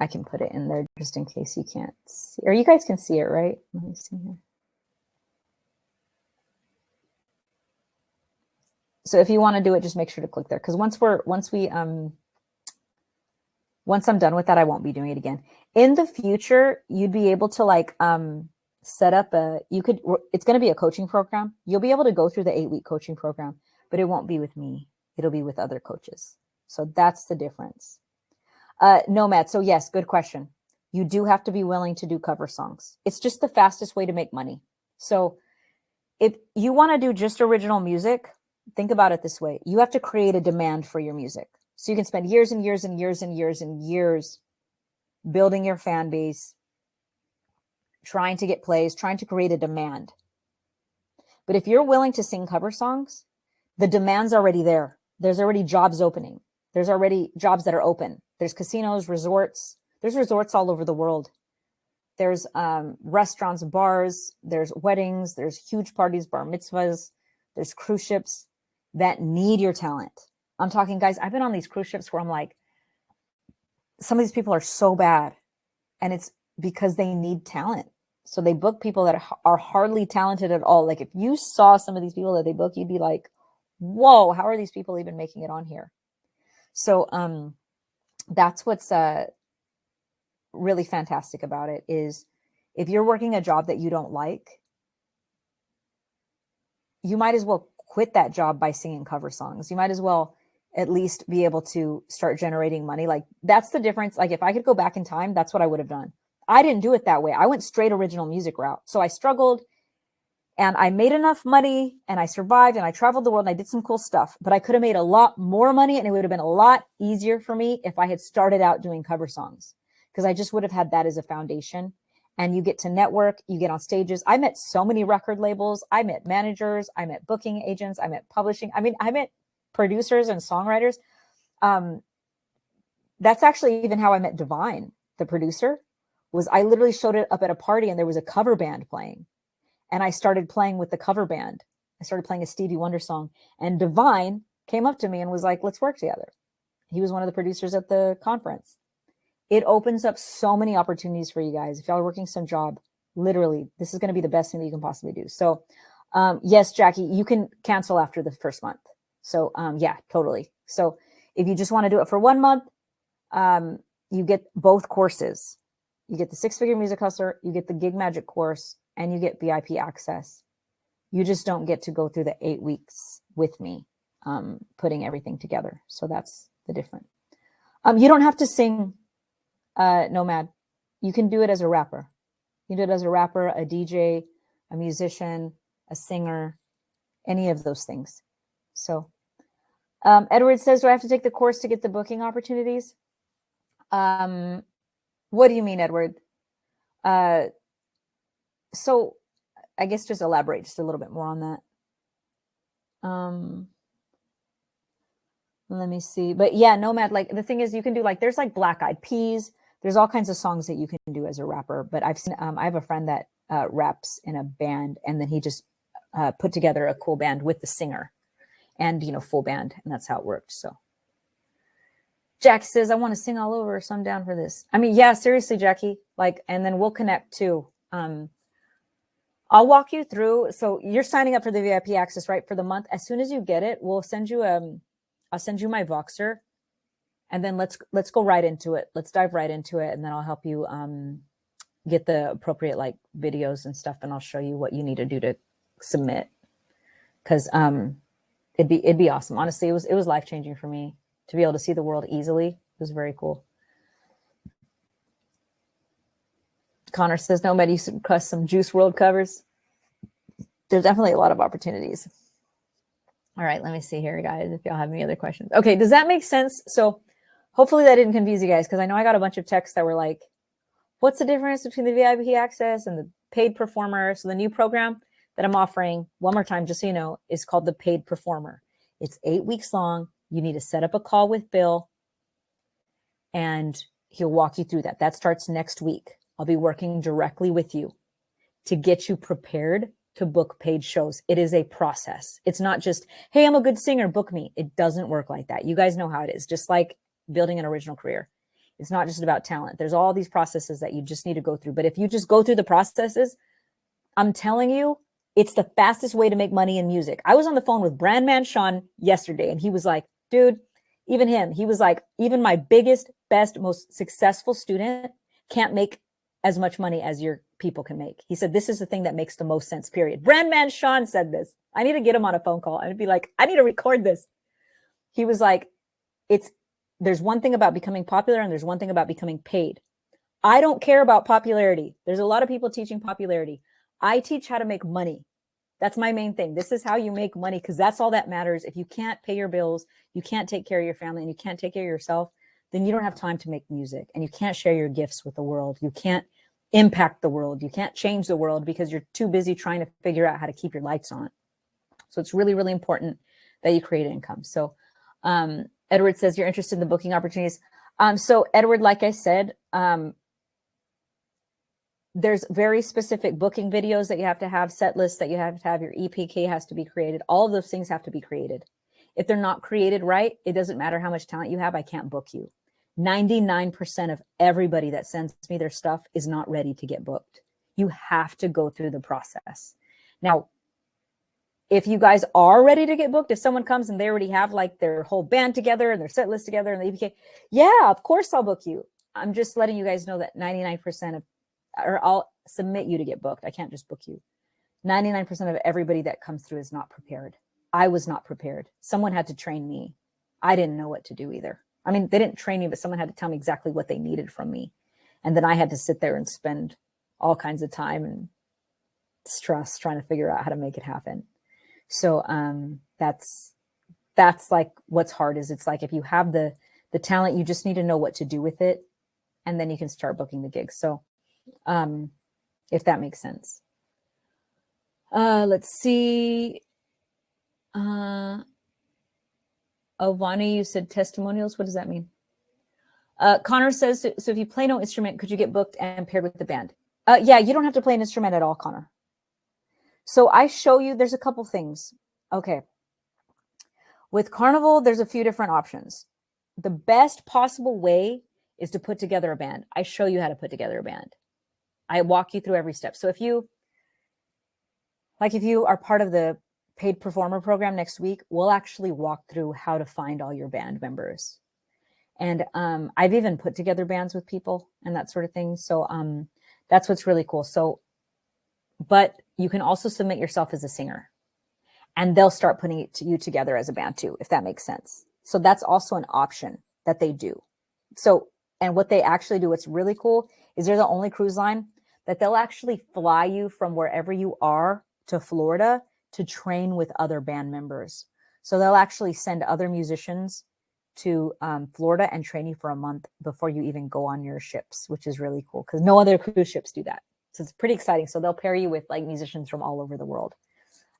can put it in there just in case you can't see, or you guys can see it, right? Let me see here. So if you want to do it, just make sure to click there. Because once I'm done with that, I won't be doing it again. In the future, you'd be able to set up it's going to be a coaching program. You'll be able to go through the 8-week coaching program, but it won't be with me. it'll be with other coaches. So that's the difference. Nomad. So yes, good question. You do have to be willing to do cover songs. It's just the fastest way to make money. So if you want to do just original music, think about it this way. You have to create a demand for your music. So you can spend years and years and years and years and years building your fan base, trying to get plays, trying to create a demand. But if you're willing to sing cover songs, the demand's already there. There's already jobs opening. There's already jobs that are open. There's casinos, resorts. There's resorts all over the world. There's restaurants, bars, there's weddings, there's huge parties, bar mitzvahs, there's cruise ships that need your talent. I'm talking, guys, I've been on these cruise ships where I'm like, some of these people are so bad, and it's because they need talent. So they book people that are hardly talented at all. Like if you saw some of these people that they book, you'd be like, whoa, how are these people even making it on here? So that's what's really fantastic about it, is if you're working a job that you don't like, you might as well quit that job by singing cover songs. You might as well at least be able to start generating money. Like that's the difference. Like if I could go back in time, that's what I would have done. I didn't do it that way. I went straight original music route. So I struggled and I made enough money and I survived and I traveled the world and I did some cool stuff, but I could have made a lot more money and it would have been a lot easier for me if I had started out doing cover songs, because I just would have had that as a foundation. And you get to network, you get on stages. I met so many record labels. I met managers. I met booking agents. I met publishing. I mean, I met producers and songwriters. That's actually even how I met Divine, the producer. Was I literally showed it up at a party and there was a cover band playing. And I started playing with the cover band. I started playing a Stevie Wonder song. And Divine came up to me and was like, let's work together. He was one of the producers at the conference. It opens up so many opportunities for you guys. If y'all are working some job, literally, this is going to be the best thing that you can possibly do. So yes, Jackie, you can cancel after the first month. So yeah, totally. So if you just want to do it for 1 month, you get both courses. You get the 6-Figure Music Hustler, you get the Gig Magic course, and you get VIP access. You just don't get to go through the 8 weeks with me, putting everything together. So that's the difference. You don't have to sing Nomad. You can do it as a rapper. You can do it as a rapper, a DJ, a musician, a singer, any of those things. So Edward says, do I have to take the course to get the booking opportunities? What do you mean, Edward? So I guess just elaborate just a little bit more on that. Let me see. But yeah, Nomad, like the thing is you can do like, there's like Black Eyed Peas. There's all kinds of songs that you can do as a rapper. But I've seen, I have a friend that raps in a band, and then he just put together a cool band with the singer and, you know, full band. And that's how it worked. So Jack says, I want to sing all over, so I'm down for this. I mean, yeah, seriously, Jackie, like, and then we'll connect too. I'll walk you through. So you're signing up for the VIP access, right? For the month. As soon as you get it, we'll send you, I'll send you my Voxer, and then let's go right into it. Let's dive right into it. And then I'll help you, get the appropriate like videos and stuff. And I'll show you what you need to do to submit. Cause, it'd be awesome. Honestly, it was life-changing for me to be able to see the world easily. It was very cool. Connor says, Nomad, you should request some Juice WRLD covers. There's definitely a lot of opportunities. All right, let me see here, guys, if y'all have any other questions. Okay, does that make sense? So hopefully that didn't confuse you guys, because I know I got a bunch of texts that were like, what's the difference between the VIP access and the paid performer? So the new program that I'm offering, one more time, just so you know, is called the Paid Performer. It's 8 weeks long. You need to set up a call with Bill, and he'll walk you through that. That starts next week. I'll be working directly with you to get you prepared to book paid shows. It is a process. It's not just, hey, I'm a good singer, book me. It doesn't work like that. You guys know how it is, just like building an original career. It's not just about talent. There's all these processes that you just need to go through. But if you just go through the processes, I'm telling you, it's the fastest way to make money in music. I was on the phone with Brandman Sean yesterday, and he was like, dude, even him, he was like, even my biggest, best, most successful student can't make as much money as your people can make. He said, this is the thing that makes the most sense, period. Brandman Sean said this. I need to get him on a phone call and be like, I need to record this. He was like, there's one thing about becoming popular and there's one thing about becoming paid. I don't care about popularity. There's a lot of people teaching popularity. I teach how to make money. That's my main thing. This is how you make money, because that's all that matters. If you can't pay your bills, you can't take care of your family, and you can't take care of yourself, then you don't have time to make music, and you can't share your gifts with the world. You can't impact the world. You can't change the world because you're too busy trying to figure out how to keep your lights on. So it's really, really important that you create income. So Edward says you're interested in the booking opportunities. So Edward, like I said, there's very specific booking videos that you have to have, set lists that you have to have, your EPK has to be created. All of those things have to be created. If they're not created right, it doesn't matter how much talent you have, I can't book you. 99% of everybody that sends me their stuff is not ready to get booked. You have to go through the process. Now, if you guys are ready to get booked, if someone comes and they already have like their whole band together and their set list together and the EPK, yeah, of course I'll book you. I'm just letting you guys know that 99% of, or I'll submit you to get booked. I can't just book you. 99% of everybody that comes through is not prepared. I was not prepared. Someone had to train me. I didn't know what to do either. I mean, they didn't train me, but someone had to tell me exactly what they needed from me. And then I had to sit there and spend all kinds of time and stress trying to figure out how to make it happen. So that's like what's hard is it's like if you have the talent, you just need to know what to do with it. And then you can start booking the gigs. So if that makes sense. Let's see. Vani, you said testimonials. What does that mean? Connor says, so if you play no instrument, could you get booked and paired with the band? Yeah, you don't have to play an instrument at all, Connor. So I show you, there's a couple things. Okay. With Carnival, there's a few different options. The best possible way is to put together a band. I show you how to put together a band. I walk you through every step. So if you are part of the paid performer program next week, we'll actually walk through how to find all your band members. And I've even put together bands with people and that sort of thing. So that's what's really cool. So, but you can also submit yourself as a singer and they'll start putting you together as a band too, if that makes sense. So that's also an option that they do. So, and what they actually do, what's really cool is they're the only cruise line that they'll actually fly you from wherever you are to Florida to train with other band members. So they'll actually send other musicians to Florida and train you for a month before you even go on your ships, which is really cool because no other cruise ships do that. So it's pretty exciting. So they'll pair you with like musicians from all over the world.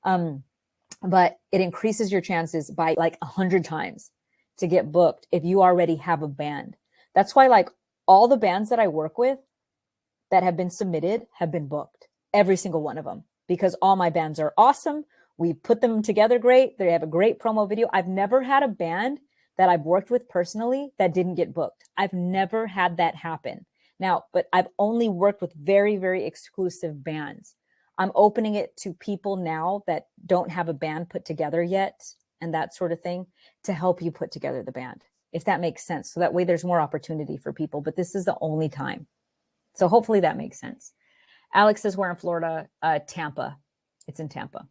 But it increases your chances by like 100 times to get booked if you already have a band. That's why like all the bands that I work with that have been submitted have been booked, every single one of them, because all my bands are awesome. We put them together great. They have a great promo video. I've never had a band that I've worked with personally that didn't get booked. I've never had that happen. Now, but I've only worked with very, very exclusive bands. I'm opening it to people now that don't have a band put together yet and that sort of thing to help you put together the band, if that makes sense. So that way there's more opportunity for people, but this is the only time. So hopefully that makes sense. Alex says we're in Florida, Tampa. It's in Tampa.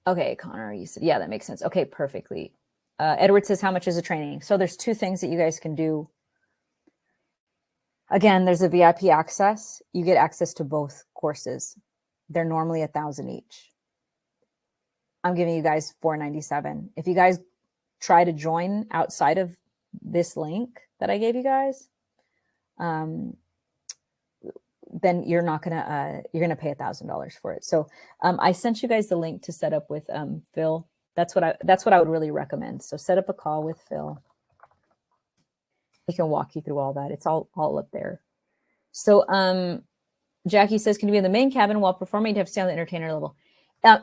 Okay, Connor, you said, yeah, that makes sense. Okay, perfectly. Edward says, how much is the training? So there's two things that you guys can do. Again, there's a VIP access. You get access to both courses. They're normally $1,000 each. I'm giving you guys $497. If you guys try to join outside of this link that I gave you guys, then you're not gonna you're gonna pay $1,000 for it. So I sent you guys the link to set up with Phil. That's what I would really recommend. So set up a call with Phil. He can walk you through all that. It's all up there. So Jackie says, can you be in the main cabin while performing? You have to stay on the entertainer level.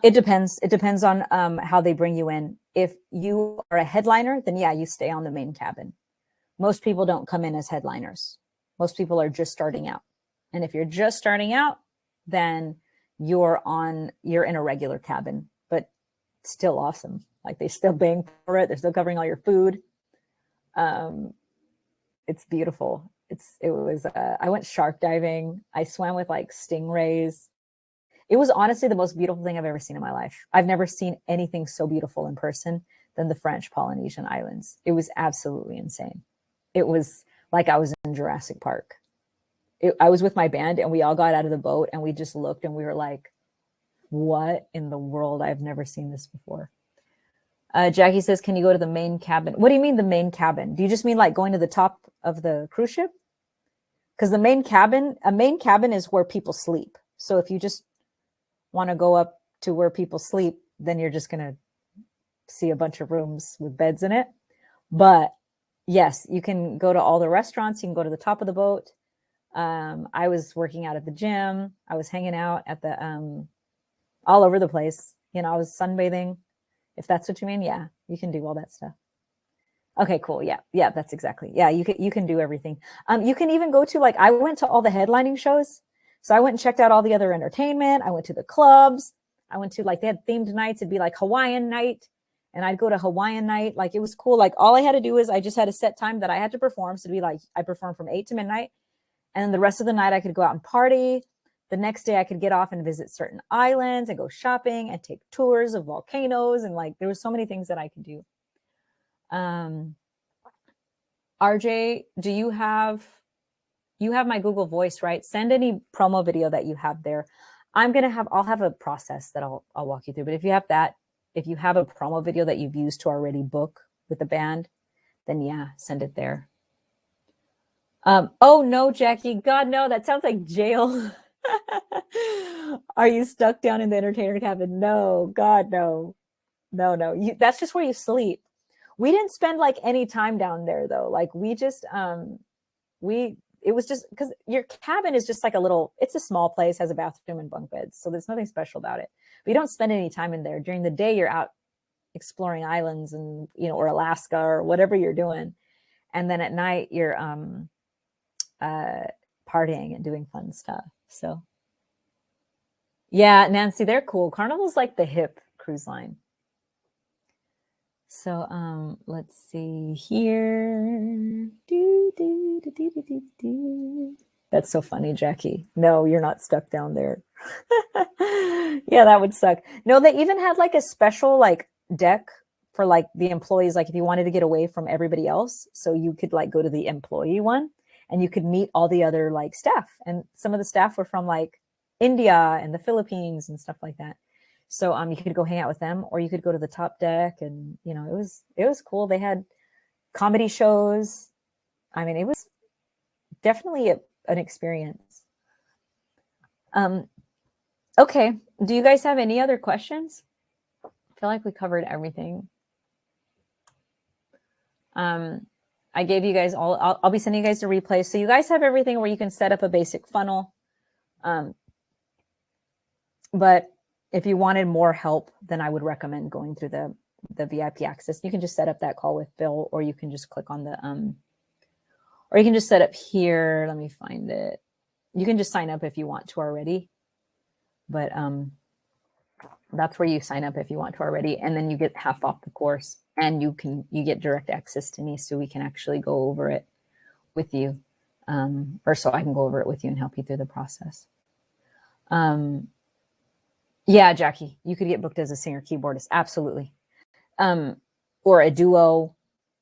It depends. It depends on how they bring you in. If you are a headliner, then yeah, you stay on the main cabin. Most people don't come in as headliners. Most people are just starting out. And if you're just starting out, then you're in a regular cabin, but still awesome. Like they still bang for it. They're still covering all your food. It's beautiful. I went shark diving. I swam with like stingrays. It was honestly the most beautiful thing I've ever seen in my life. I've never seen anything so beautiful in person than the French Polynesian Islands. It was absolutely insane. It was like I was in Jurassic Park. I was with my band and we all got out of the boat and we just looked and we were like, what in the world? I've never seen this before. Jackie says, can you go to the main cabin? What do you mean the main cabin? Do you just mean like going to the top of the cruise ship? Because a main cabin is where people sleep. So if you just want to go up to where people sleep, then you're just going to see a bunch of rooms with beds in it. But yes, you can go to all the restaurants. You can go to the top of the boat. I was working out at the gym. I was hanging out at the all over the place. You know, I was sunbathing. If that's what you mean, yeah, you can do all that stuff. Okay, cool. Yeah, that's exactly. Yeah, you can do everything. You can even go to, like, I went to all the headlining shows. So I went and checked out all the other entertainment. I went to the clubs. I went to, like, they had themed nights. It'd be like Hawaiian night, and I'd go to Hawaiian night. Like, it was cool. Like, all I had to do is I just had a set time that I had to perform. So it'd be like I performed from 8 to midnight, and then the rest of the night I could go out and party. The next day I could get off and visit certain islands and go shopping and take tours of volcanoes. And, like, there was so many things that I could do. RJ, do you have my Google Voice, right? Send any promo video that you have there. I'll have a process that I'll walk you through. But if you have a promo video that you've used to already book with the band, then yeah, send it there. Oh no, Jackie, God, no, that sounds like jail. Are you stuck down in the entertainer cabin? No, God, no. That's just where you sleep. We didn't spend like any time down there though. Like we just, it was just because your cabin is just like it's a small place, has a bathroom and bunk beds. So there's nothing special about it. But you don't spend any time in there. During the day, you're out exploring islands and, or Alaska or whatever you're doing. And then at night you're partying and doing fun stuff. So yeah, Nancy, they're cool. Carnival's like the hip cruise line. So let's see here. That's so funny, Jackie. No, you're not stuck down there. Yeah, that would suck. No, they even had like a special like deck for like the employees, like if you wanted to get away from everybody else. So you could like go to the employee one and you could meet all the other like staff. And some of the staff were from like India and the Philippines and stuff like that. So you could go hang out with them, or you could go to the top deck, and it was cool. They had comedy shows. I mean, it was definitely an experience. Okay. Do you guys have any other questions? I feel like we covered everything. I gave you guys all. I'll be sending you guys a replay, so you guys have everything where you can set up a basic funnel. But if you wanted more help, then I would recommend going through the VIP access. You can just set up that call with Bill, or you can just click on the, or you can just set up here. Let me find it. You can just sign up if you want to already, but that's where you sign up if you want to already. And then you get half off the course, and you get direct access to me, so we can actually go over it with you. Or so I can go over it with you and help you through the process. Yeah, Jackie, you could get booked as a singer keyboardist. Absolutely. Or a duo,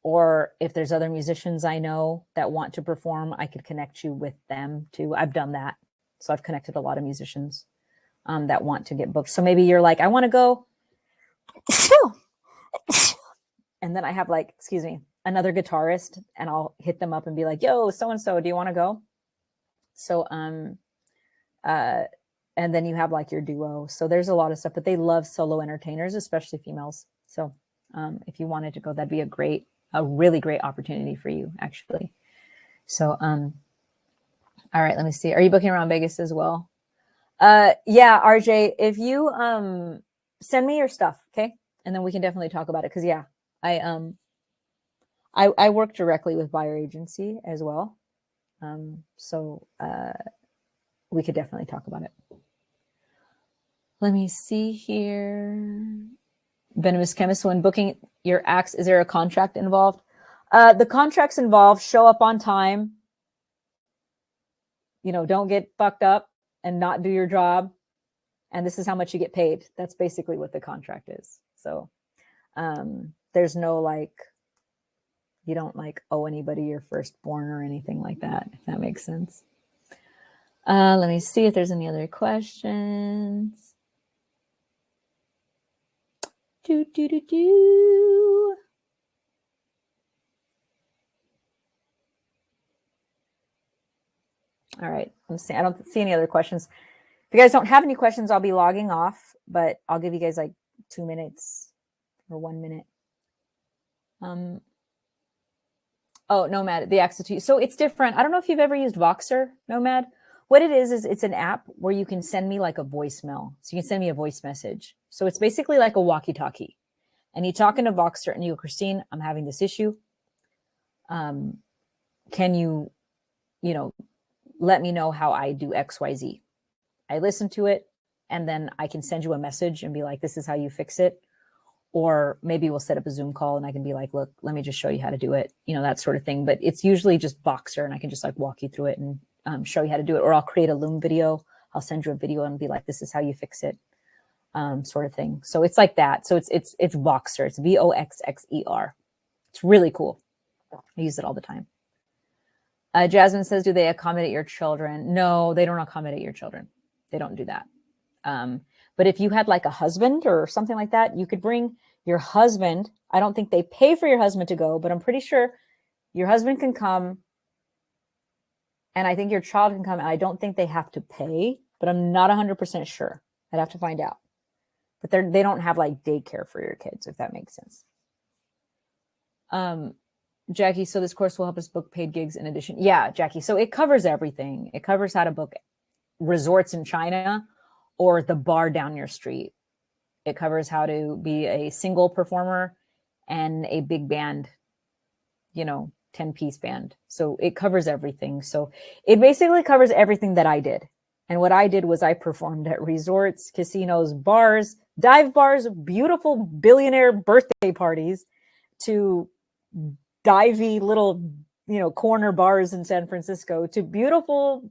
or if there's other musicians I know that want to perform, I could connect you with them too. I've done that. So I've connected a lot of musicians that want to get booked. So maybe you're like, I want to go. And then I have like, excuse me, another guitarist, and I'll hit them up and be like, yo, so-and-so, do you want to go? So, and then you have like your duo. So there's a lot of stuff, but they love solo entertainers, especially females. So if you wanted to go, that'd be a really great opportunity for you, actually. So, all right, let me see. Are you booking around Vegas as well? Yeah, RJ, if you send me your stuff, okay? And then we can definitely talk about it. Cause yeah, I work directly with buyer agency as well. So we could definitely talk about it. Let me see here. Venomous Chemist, when booking your acts, is there a contract involved? The contracts involved show up on time. Don't get fucked up and not do your job. and this is how much you get paid. That's basically what the contract is. So there's no like, you don't like owe anybody your firstborn or anything like that, if that makes sense. Let me see if there's any other questions. All right. I don't see any other questions. If you guys don't have any questions, I'll be logging off, but I'll give you guys like 2 minutes or 1 minute. Oh, Nomad, the Axitude. So it's different. I don't know if you've ever used Voxer, Nomad. What it is it's an app where you can send me like a voicemail. So you can send me a voice message. So it's basically like a walkie-talkie. And you talk into Voxer and you go, Christine, I'm having this issue. Can you let me know how I do XYZ? I listen to it, and then I can send you a message and be like, this is how you fix it. Or maybe we'll set up a Zoom call and I can be like, look, let me just show you how to do it, that sort of thing. But it's usually just Voxer, and I can just like walk you through it and show you how to do it. Or I'll create a Loom video. I'll send you a video and be like, this is how you fix it, sort of thing. So it's like that. So it's Voxer. It's Voxxer. It's really cool. I use it all the time. Jasmine says, do they accommodate your children? No, they don't accommodate your children. They don't do that. But if you had like a husband or something like that, you could bring your husband. I don't think they pay for your husband to go, but I'm pretty sure your husband can come. And I think your child can come. And I don't think they have to pay, but I'm not 100% sure. I'd have to find out. But they don't have like daycare for your kids, if that makes sense. Jackie, so this course will help us book paid gigs in addition. Yeah, Jackie. So it covers everything. It covers how to book resorts in China or the bar down your street. It covers how to be a single performer and a big band, 10-piece band. So it covers everything. So it basically covers everything that I did. And what I did was I performed at resorts, casinos, bars, dive bars, beautiful billionaire birthday parties, to divey little, corner bars in San Francisco, to beautiful,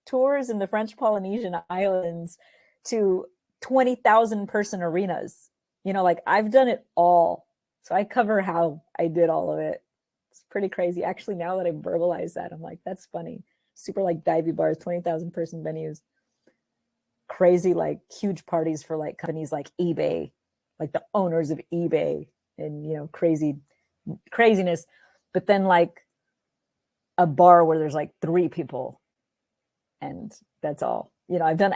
tours in the French Polynesian Islands, to 20,000 person arenas. I've done it all. So I cover how I did all of it. It's pretty crazy. Actually, now that I verbalize that, I'm like, that's funny. Super like divey bars, 20,000 person venues, crazy, like huge parties for like companies like eBay, like the owners of eBay, and, craziness. But then like a bar where there's like 3 people, and that's all. I've done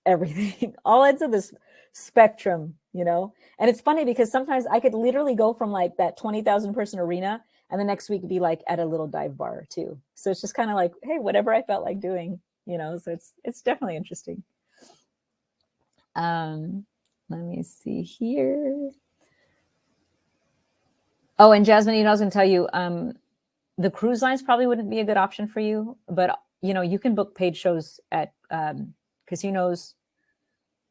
everything, all ends of this spectrum, and it's funny because sometimes I could literally go from like that 20,000 person arena and the next week be like at a little dive bar too. So it's just kind of like, hey, whatever I felt like doing, so it's definitely interesting. Let me see here. Oh, and Jasmine, I was going to tell you, the cruise lines probably wouldn't be a good option for you, but you can book paid shows at casinos,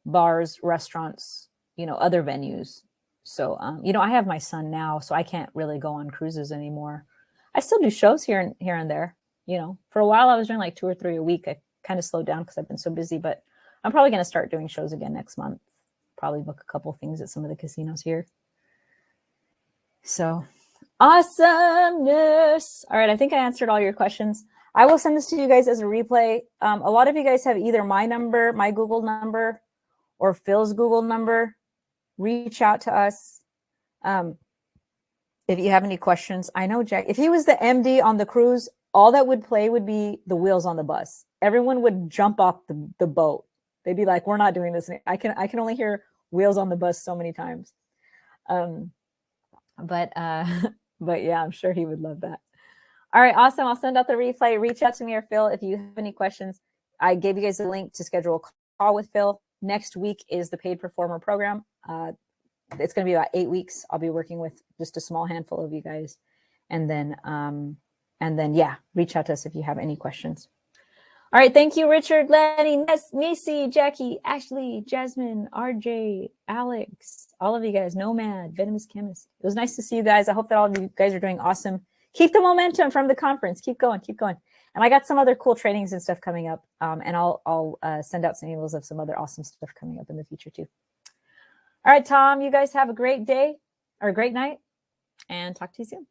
bars, restaurants, other venues. So, I have my son now, so I can't really go on cruises anymore. I still do shows here and there. For a while I was doing like 2 or 3 a week. I kind of slowed down because I've been so busy, but I'm probably going to start doing shows again next month. Probably book a couple things at some of the casinos here. So awesomeness. All right. I think I answered all your questions. I will send this to you guys as a replay. A lot of you guys have either my number, my Google number, or Phil's Google number. Reach out to us. If you have any questions. I know Jack, if he was the MD on the cruise, all that would play would be the wheels on the bus. Everyone would jump off the boat. They'd be like, we're not doing this. I can only hear wheels on the bus so many times. But yeah, I'm sure he would love that. All right, awesome. I'll send out the replay. Reach out to me or Phil if you have any questions. I gave you guys a link to schedule a call with Phil. Next week is the paid performer program. It's going to be about 8 weeks. I'll be working with just a small handful of you guys. And then, yeah, reach out to us if you have any questions. All right. Thank you, Richard, Lenny, Nisi, Jackie, Ashley, Jasmine, RJ, Alex, all of you guys, Nomad, Venomous Chemist. It was nice to see you guys. I hope that all of you guys are doing awesome. Keep the momentum from the conference. Keep going. Keep going. And I got some other cool trainings and stuff coming up. And I'll send out some emails of some other awesome stuff coming up in the future too. All right, Tom, you guys have a great day or a great night, and talk to you soon.